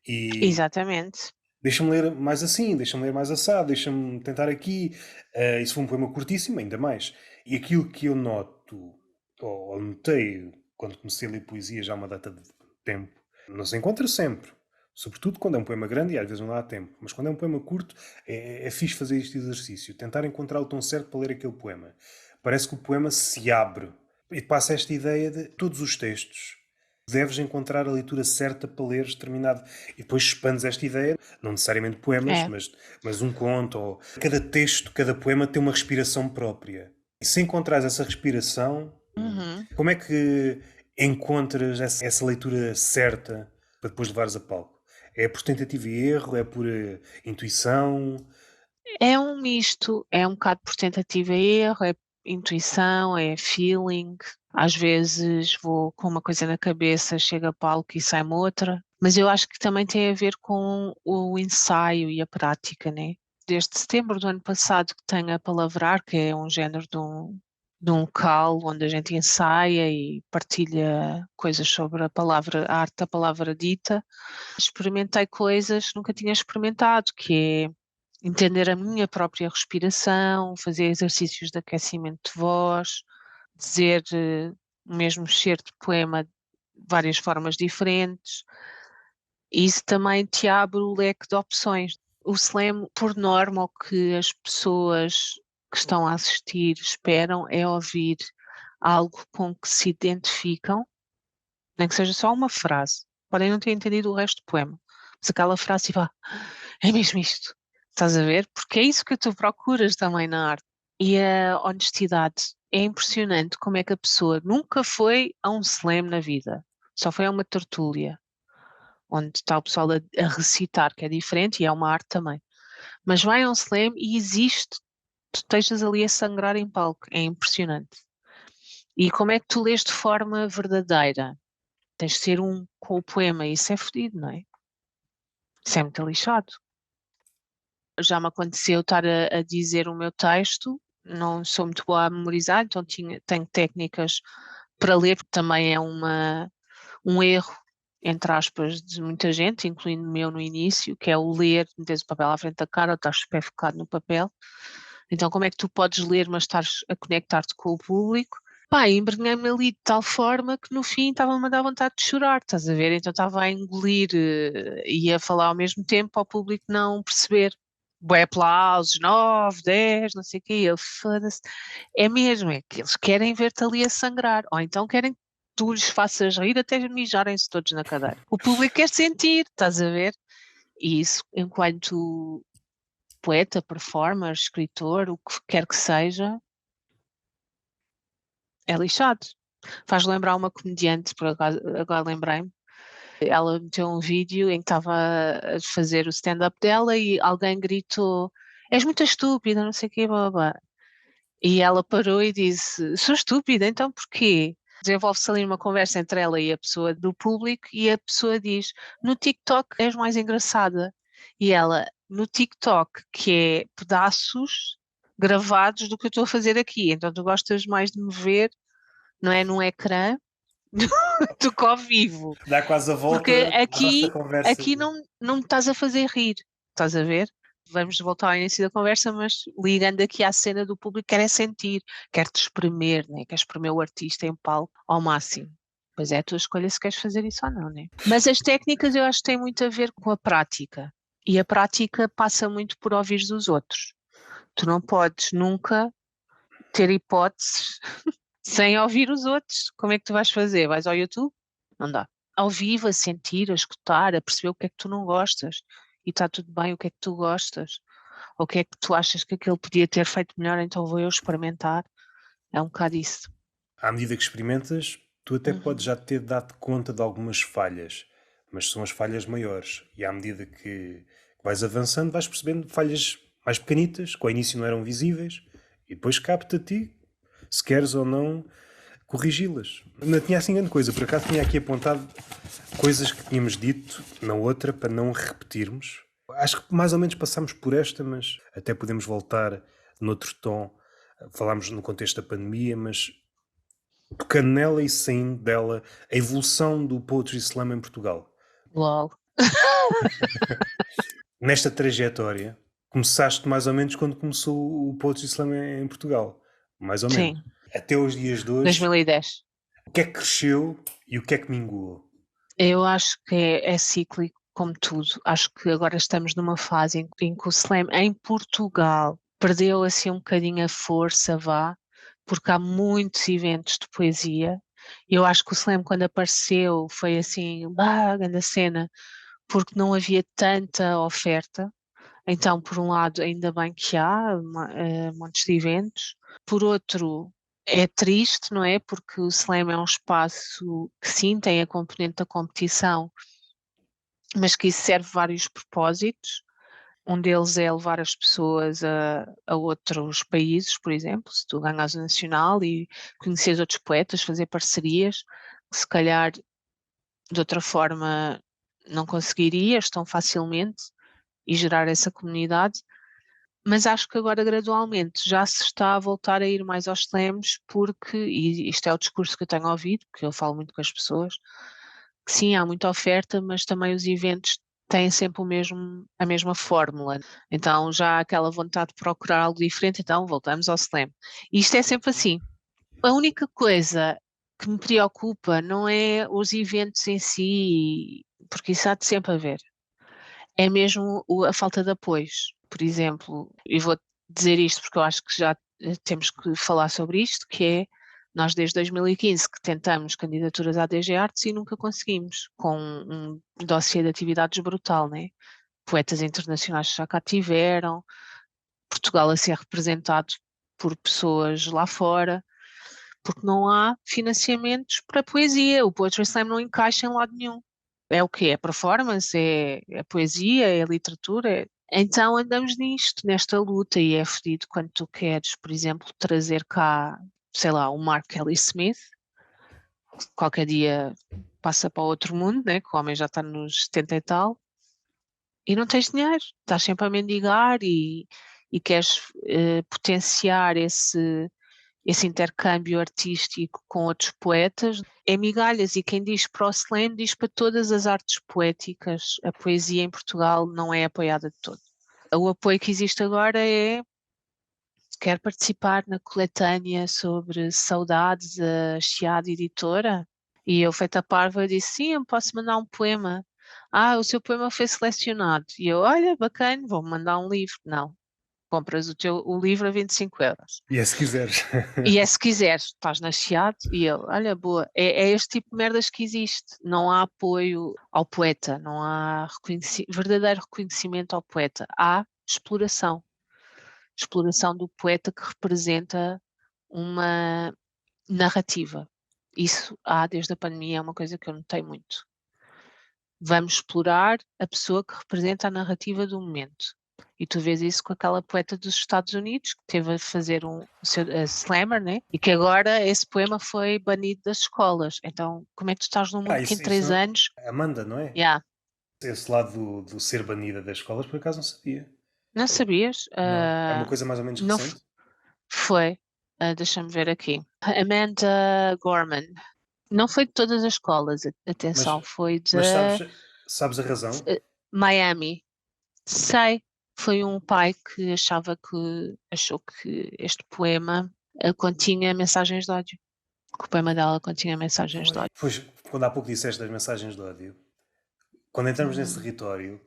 E Exatamente. deixa-me ler mais assim, deixa-me ler mais assado, deixa-me tentar aqui. E se for um poema curtíssimo, ainda mais. E aquilo que eu noto, ou notei quando comecei a ler poesia já há uma data de tempo, não se encontra sempre. Sobretudo quando é um poema grande e às vezes não dá tempo. Mas quando é um poema curto, é fixe fazer este exercício. Tentar encontrar o tom certo para ler aquele poema. Parece que o poema se abre e passa esta ideia de todos os textos deves encontrar a leitura certa para ler determinado. E depois expandes esta ideia, não necessariamente poemas, É. mas um conto. Ou... Cada texto, cada poema tem uma respiração própria. E se encontrares essa respiração, Uhum. como é que encontras essa leitura certa para depois levares a palco? É por tentativa e erro? É por intuição? É um misto, é um bocado por tentativa e erro, é intuição, é feeling. Às vezes vou com uma coisa na cabeça, chega a palco e sai-me outra. Mas eu acho que também tem a ver com o ensaio e a prática, né? Desde setembro do ano passado que tenho a Palavrar, que é um género de um local onde a gente ensaia e partilha coisas sobre a palavra, a arte da palavra dita. Experimentei coisas que nunca tinha experimentado, que é entender a minha própria respiração, fazer exercícios de aquecimento de voz, dizer o mesmo excerto de poema de várias formas diferentes. Isso também te abre o leque de opções. O slam, por norma, o que as pessoas que estão a assistir esperam é ouvir algo com que se identificam, nem que seja só uma frase. Podem não ter entendido o resto do poema, mas aquela frase, tipo, é mesmo isto. Estás a ver? Porque é isso que tu procuras também na arte. E a honestidade. É impressionante como é que a pessoa nunca foi a um slam na vida. Só foi a uma tertúlia, onde está o pessoal a recitar, que é diferente e é uma arte também. Mas vai a um slam e existe. Tu estejas ali a sangrar em palco. É impressionante. E como é que tu lês de forma verdadeira? Tens de ser um com o poema. Isso é fodido, não é? Isso é muito lixado. Já me aconteceu estar a dizer o meu texto, não sou muito boa a memorizar, então tenho técnicas para ler, porque também é um erro, entre aspas, de muita gente, incluindo o meu no início, que é o ler, meteres o papel à frente da cara, ou estás super focado no papel. Então, como é que tu podes ler, mas estás a conectar-te com o público? Pá, embrenhei-me ali de tal forma que no fim estava-me a dar vontade de chorar, estás a ver? Então estava a engolir e a falar ao mesmo tempo para o público não perceber. Bué aplausos, 9, 10, não sei o quê, e eu foda-se. É mesmo, é que eles querem ver-te ali a sangrar, ou então querem que tu lhes faças rir até mijarem-se todos na cadeira. O público quer sentir, estás a ver? E isso, enquanto poeta, performer, escritor, o que quer que seja, é lixado. Faz lembrar uma comediante, por acaso, agora lembrei-me. Ela meteu um vídeo em que estava a fazer o stand-up dela e alguém gritou: És muito estúpida, não sei o quê, blá, blá, blá. E ela parou e disse: Sou estúpida, então porquê? Desenvolve-se ali uma conversa entre ela e a pessoa do público e a pessoa diz: No TikTok és mais engraçada. E ela, no TikTok, que é pedaços gravados do que eu estou a fazer aqui, então tu gostas mais de me ver não é num ecrã, do que ao vivo. Dá quase a volta Porque à nossa aqui, conversa. aqui não me estás a fazer rir, estás a ver? Vamos voltar ao início da conversa, mas ligando aqui à cena do público, quer é sentir, quer-te espremer, né? Quer espremer o artista em palco ao máximo. Pois é a tua escolha se queres fazer isso ou não, né? Mas as técnicas eu acho que têm muito a ver com a prática. E a prática passa muito por ouvir dos outros. Tu não podes nunca ter hipóteses sem ouvir os outros. Como é que tu vais fazer? Vais ao YouTube? Não dá. Ao vivo, a sentir, a escutar, a perceber o que é que tu não gostas. E está tudo bem, o que é que tu gostas. Ou o que é que tu achas que aquele podia ter feito melhor, então vou eu experimentar. É um bocado isso. À medida que experimentas, tu até podes Uhum. já ter dado conta de algumas falhas, mas são as falhas maiores. E à medida que vais avançando, vais percebendo falhas mais pequenitas, que ao início não eram visíveis, e depois capta a ti, se queres ou não, corrigi-las. Não tinha assim grande coisa, por acaso tinha aqui apontado coisas que tínhamos dito na outra para não repetirmos. Acho que mais ou menos passámos por esta, mas até podemos voltar noutro tom. Falámos no contexto da pandemia, mas tocando nela e saindo dela, a evolução do Poetry Slam em Portugal. LOL. Nesta trajetória, começaste mais ou menos quando começou o Poetry Slam em Portugal. Mais ou menos. Sim, Até os dias de hoje, 2010. o que é que cresceu e o que é que minguou? Eu acho que é cíclico, como tudo. Acho que agora estamos numa fase em que o slam em Portugal perdeu assim um bocadinho a força, vá, porque há muitos eventos de poesia. Eu acho que o slam, quando apareceu, foi assim, bah, grande cena, porque não havia tanta oferta. Então, por um lado, ainda bem que há montes de eventos. Por outro, é triste, não é? Porque o slam é um espaço que sim tem a componente da competição, mas que isso serve vários propósitos. Um deles é levar as pessoas a outros países, por exemplo, se tu ganhas o nacional e conheces outros poetas, fazer parcerias, que se calhar de outra forma não conseguirias tão facilmente e gerar essa comunidade. Mas acho que agora gradualmente já se está a voltar a ir mais aos slams porque, e isto é o discurso que eu tenho ouvido, porque eu falo muito com as pessoas, que sim, há muita oferta, mas também os eventos têm sempre a mesma fórmula. Então já há aquela vontade de procurar algo diferente, então voltamos ao slam. E isto é sempre assim. A única coisa que me preocupa não é os eventos em si, porque isso há de sempre haver. É mesmo a falta de apoios. Por exemplo, e vou dizer isto porque eu acho que já temos que falar sobre isto, que é nós desde 2015 que tentamos candidaturas à DG Artes e nunca conseguimos, com um dossiê de atividades brutal, né? Poetas internacionais que já cá tiveram, Portugal a ser representado por pessoas lá fora, porque não há financiamentos para poesia. O Poetry Slam não encaixa em lado nenhum. É o quê? É performance? É poesia? É literatura? Então andamos nisto, nesta luta, e é fedido quando tu queres, por exemplo, trazer cá, sei lá, o Mark Kelly Smith, que qualquer dia passa para outro mundo, né? Que o homem já está nos 70 e tal, e não tens dinheiro, estás sempre a mendigar e queres potenciar esse intercâmbio artístico com outros poetas, é migalhas, e quem diz para o slam diz para todas as artes poéticas. A poesia em Portugal não é apoiada de todo. O apoio que existe agora é quer participar na coletânea sobre saudades, a Chiado Editora? E eu, feita parva, disse, sim, eu posso mandar um poema. Ah, o seu poema foi selecionado. E eu, olha, bacana, vou mandar um livro. Não, compras o livro a 25 euros. E é se quiseres. E é se quiseres, estás na Chiado e ele, olha, boa, é este tipo de merdas que existe. Não há apoio ao poeta, não há verdadeiro reconhecimento ao poeta. Há exploração. Exploração do poeta que representa uma narrativa. Isso há desde a pandemia, é uma coisa que eu notei muito. Vamos explorar a pessoa que representa a narrativa do momento. E tu vês isso com aquela poeta dos Estados Unidos, que teve a fazer a slammer, né? E que agora esse poema foi banido das escolas. Então, como é que tu estás num mundo que em Isso 3 anos... Amanda, não é? Yeah, Esse lado do ser banida das escolas, por acaso não sabia. não sabias? Não. É uma coisa mais ou menos Não recente? foi. Deixa-me ver aqui. Amanda Gorman. Não foi de todas as escolas, atenção, Mas, foi mas de sabes a razão? Miami. Sei, foi um pai que achou que este poema continha mensagens de ódio. Que o poema dela continha mensagens de ódio. Pois, quando há pouco disseste das mensagens de ódio, quando entramos nesse Hum. território,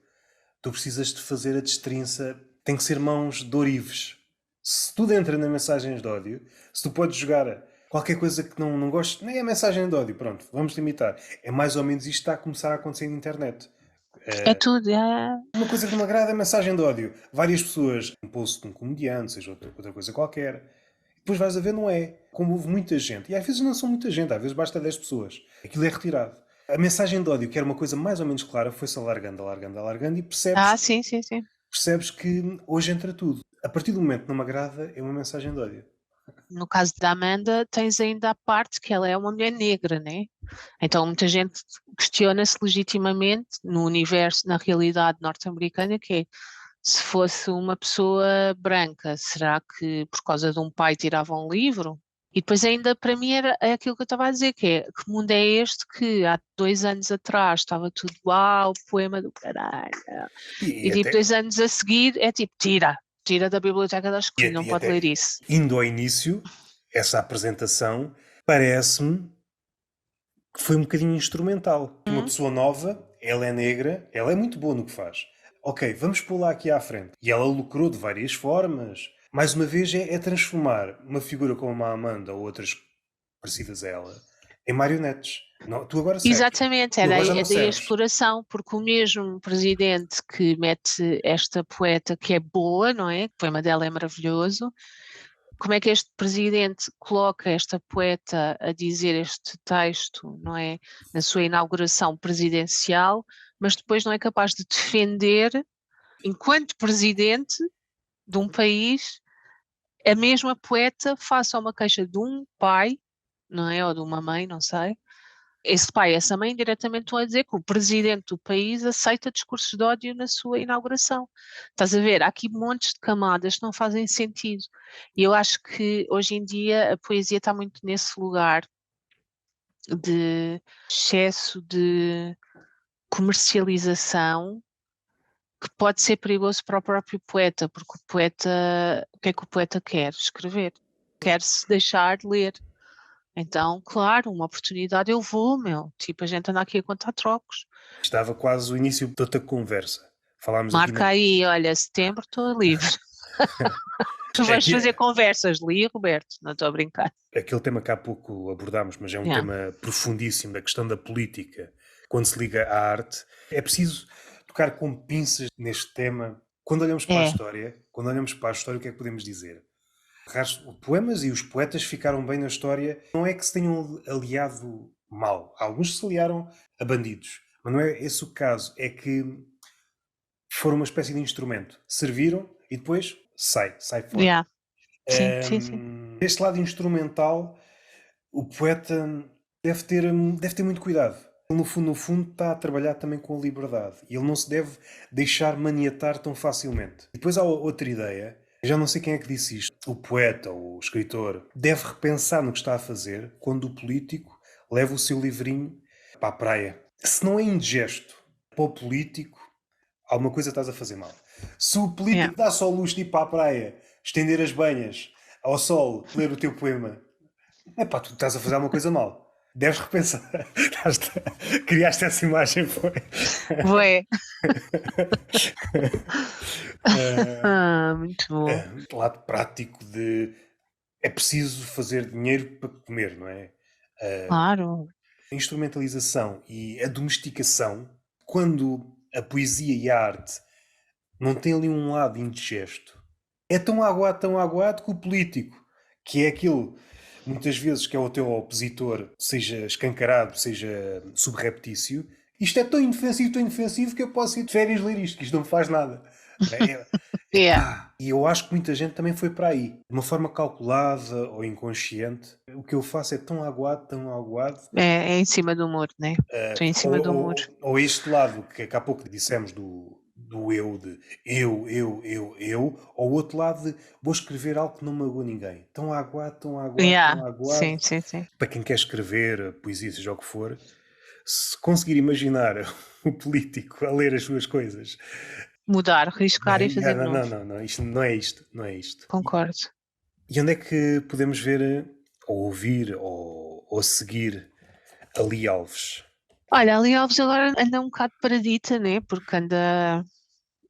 tu precisas de fazer a destrinça, tem que ser mãos de ourives. Se tudo entra nas mensagens de ódio, se tu podes jogar qualquer coisa que não gostes, nem é mensagem de ódio, pronto, vamos limitar. É mais ou menos isto que está a começar a acontecer na internet. É tudo, é. Uma coisa que não me agrada é mensagem de ódio. Várias pessoas, um post de um comediante, seja outra coisa qualquer. Depois vais a ver, não é. Como houve muita gente. E às vezes não são muita gente, às vezes basta 10 pessoas. Aquilo é retirado. A mensagem de ódio, que era uma coisa mais ou menos clara, foi-se alargando, alargando, alargando e percebes, Sim, sim, sim. percebes que hoje entra tudo. A partir do momento que não me agrada, é uma mensagem de ódio. No caso da Amanda, tens ainda a parte que ela é uma mulher negra, né? Então muita gente questiona-se legitimamente no universo, na realidade norte-americana, que é se fosse uma pessoa branca, será que por causa de um pai tirava um livro? E depois ainda para mim é aquilo que eu estava a dizer, que é que mundo é este que há 2 anos atrás estava tudo uau, poema do caralho. E E tipo, até, 2 anos a seguir é tipo, tira da biblioteca da escola, não e pode ler até isso. indo ao início, essa apresentação parece-me que foi um bocadinho instrumental. Uma Hum? pessoa nova, ela é negra, ela é muito boa no que faz. Ok, vamos pô-la aqui à frente. E ela lucrou de várias formas. Mais uma vez, é transformar uma figura como a Amanda ou outras parecidas a ela em marionetes. Não, tu agora serves. Exatamente, Tu era agora já não daí a serves. exploração, porque o mesmo presidente que mete esta poeta que é boa, não é? O poema dela é maravilhoso. Como é que este presidente coloca esta poeta a dizer este texto, não é? Na sua inauguração presidencial, mas depois não é capaz de defender, enquanto presidente de um país, a mesma poeta faça uma queixa de um pai, não é? Ou de uma mãe, não sei. Esse pai e essa mãe diretamente estão a dizer que o presidente do país aceita discursos de ódio na sua inauguração. Estás a ver? Há aqui montes de camadas que não fazem sentido. E eu acho que hoje em dia a poesia está muito nesse lugar de excesso de comercialização que pode ser perigoso para o próprio poeta, porque o poeta, o que é que o poeta quer? Escrever. Quer se deixar ler. Então, claro, uma oportunidade eu vou, meu. Tipo, a gente anda aqui a contar trocos. Estava quase o início de outra conversa. Falámos aqui Marca aí, olha, setembro estou livre. Tu vais aqui, fazer conversas, li, Roberto, não estou a brincar. aquele tema que há pouco abordámos, mas é um Yeah. tema profundíssimo, da questão da política, quando se liga à arte. É preciso tocar com pinças neste tema. Quando olhamos para a É, história, o que é que podemos dizer? Poemas e os poetas ficaram bem na história. Não é que se tenham aliado mal. Alguns se aliaram a bandidos. Mas não é esse o caso. É que foram uma espécie de instrumento. Serviram e depois sai fora. yeah. Sim, sim, sim. Deste lado instrumental, o poeta deve ter muito cuidado. Ele, no fundo, está a trabalhar também com a liberdade. E ele não se deve deixar maniatar tão facilmente. Depois há outra ideia. Eu já não sei quem é que disse isto. O poeta ou o escritor deve repensar no que está a fazer quando o político leva o seu livrinho para a praia. Se não é indigesto para o político, alguma coisa estás a fazer mal. Se o Yeah. político dá só o luxo de ir para a praia, estender as banhas ao sol, ler o teu poema, epá, tu estás a fazer alguma coisa mal. Deves repensar. Criaste essa imagem, foi? Ué. Muito bom. Lado prático de é preciso fazer dinheiro para comer, não é? Claro. A instrumentalização e a domesticação, quando a poesia e a arte não têm ali um lado indigesto, é tão aguado que o político, que é aquilo, muitas vezes, que é o teu opositor, seja escancarado, seja subreptício, isto é tão indefensivo que eu posso ir de férias ler isto, que isto não me faz nada. Yeah. E eu acho que muita gente também foi para aí, de uma forma calculada ou inconsciente. O que eu faço é tão aguado, É em cima do muro, né? Estou em ou, cima do muro. ou este lado que há pouco dissemos do do eu, de eu, ou o outro lado de vou escrever algo que não magoa ninguém. Tão aguado, tão aguado, Yeah. tão Sim, aguado. sim, sim. Para quem quer escrever poesia, seja o que for, se conseguir imaginar o político a ler as suas coisas. Mudar, riscar e fazer de Não, novo. não, isto não é isto, não é isto. Concordo. E onde é que podemos ver, ou ouvir, ou seguir a Lee Alves? Olha, a Lee Alves agora anda um bocado paradita, né? Porque anda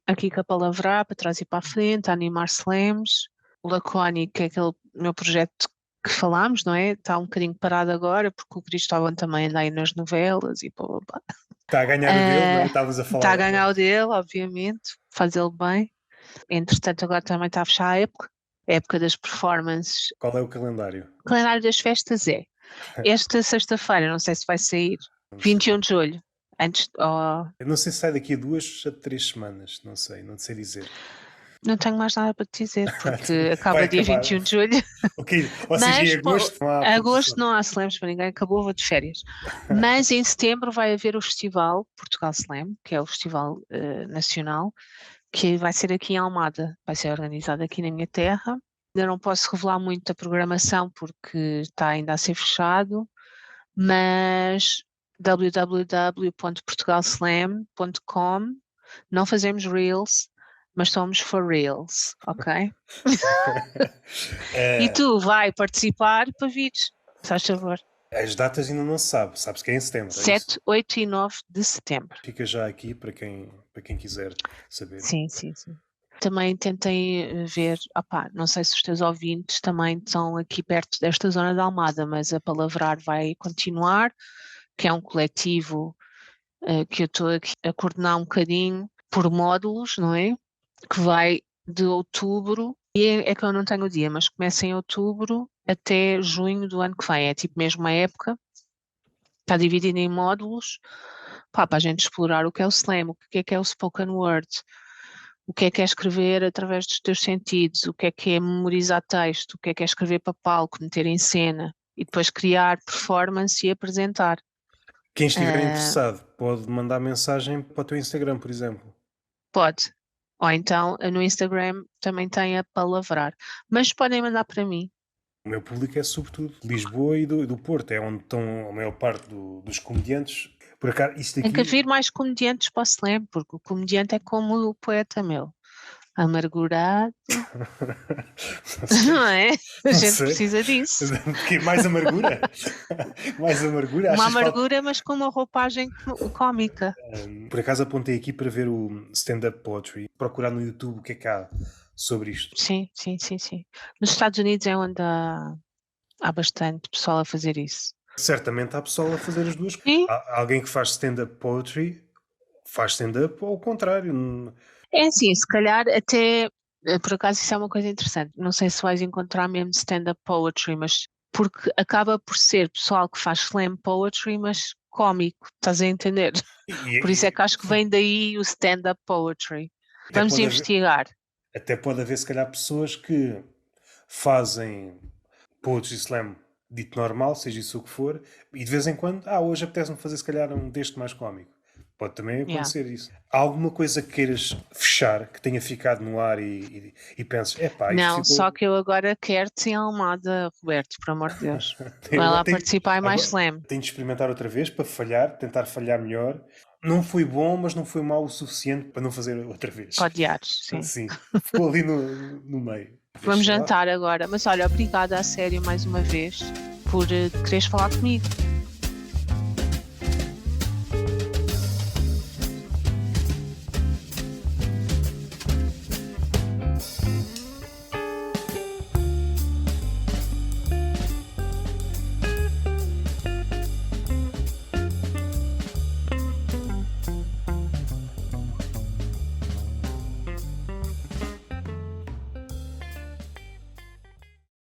aqui com a palavra para trás e para a frente, a animar slams. O Lacónico, que é aquele meu projeto que falámos, não é? Está um bocadinho parado agora, porque o Cristóvão também anda aí nas novelas e blá blá blá. Está a ganhar o dele, não é? Estávamos a Está falar. a ganhar o dele, obviamente, faz ele bem. Entretanto, agora também está a fechar a época das performances. Qual é o calendário? O calendário das festas é esta sexta-feira, não sei se vai sair, 21 de julho, antes. Eu não sei se sai daqui a 2 a 3 semanas, não sei dizer. Não tenho mais nada para te dizer, porque Vai acaba dia acabar. 21 de julho. Ok, ou seja, em agosto não há agosto produção. não há slams para ninguém, acabou, vou de férias. Mas em setembro vai haver o festival Portugal Slam, que é o festival nacional, que vai ser aqui em Almada, vai ser organizado aqui na minha terra. Ainda não posso revelar muito da programação porque está ainda a ser fechado, mas www.portugalslam.com, não fazemos reels, mas somos for reals, ok? E tu vai participar para vires, faz favor. As datas ainda não se sabe, sabe-se que é em setembro. É 7, 8 e 9 de setembro. Fica já aqui para quem quiser saber. Sim, sim, sim. Também tentei ver, não sei se os teus ouvintes também estão aqui perto desta zona de Almada, mas a Palavrar vai continuar, que é um coletivo que eu estou aqui a coordenar um bocadinho por módulos, não é? Que vai de outubro, e é que eu não tenho o dia, mas começa em outubro até junho do ano que vem, é tipo mesmo uma época, está dividido em módulos, para a gente explorar o que é o slam, o que é o spoken word, o que é escrever através dos teus sentidos, o que é memorizar texto, o que é escrever para palco, meter em cena e depois criar performance e apresentar. Quem estiver interessado pode mandar mensagem para o teu Instagram, por exemplo. Pode. Ou então no Instagram também tem a Palavrar. Mas podem mandar para mim. O meu público é sobretudo de Lisboa e do Porto, é onde estão a maior parte dos comediantes. Por acaso, isto aqui... Tem que haver mais comediantes para o slam, porque o comediante é como o poeta meu. Amargurado. Não é? A gente precisa disso. Mais amargura? Mais amargura? Uma amargura, mas com uma roupagem cómica. Por acaso apontei aqui para ver o stand-up poetry, procurar no YouTube o que é que há sobre isto. Sim, sim, sim, sim. Nos Estados Unidos é onde há bastante pessoal a fazer isso. Certamente há pessoal a fazer as duas. Sim. Há alguém que faz stand-up poetry, faz stand-up ou ao contrário. É assim, se calhar até, por acaso isso é uma coisa interessante, não sei se vais encontrar mesmo stand-up poetry, mas porque acaba por ser pessoal que faz slam poetry, mas cómico, estás a entender? Por isso é que acho que vem daí o stand-up poetry. Vamos investigar. Até pode haver se calhar pessoas que fazem poetry slam dito normal, seja isso o que for, e de vez em quando, hoje apetece-me fazer se calhar um deste mais cómico. Pode também acontecer isso. Há alguma coisa que queiras fechar, que tenha ficado no ar e penses, não, só que eu agora quero-te em Almada, Roberto, por amor de Deus. Vai lá participar em mais slam. Tenho de experimentar outra vez para falhar, tentar falhar melhor. Não foi bom, mas não foi mau o suficiente para não fazer outra vez. Para odiares, sim. Sim, ficou ali no meio. Vamos jantar agora. Mas olha, obrigada a sério mais uma vez por quereres falar comigo.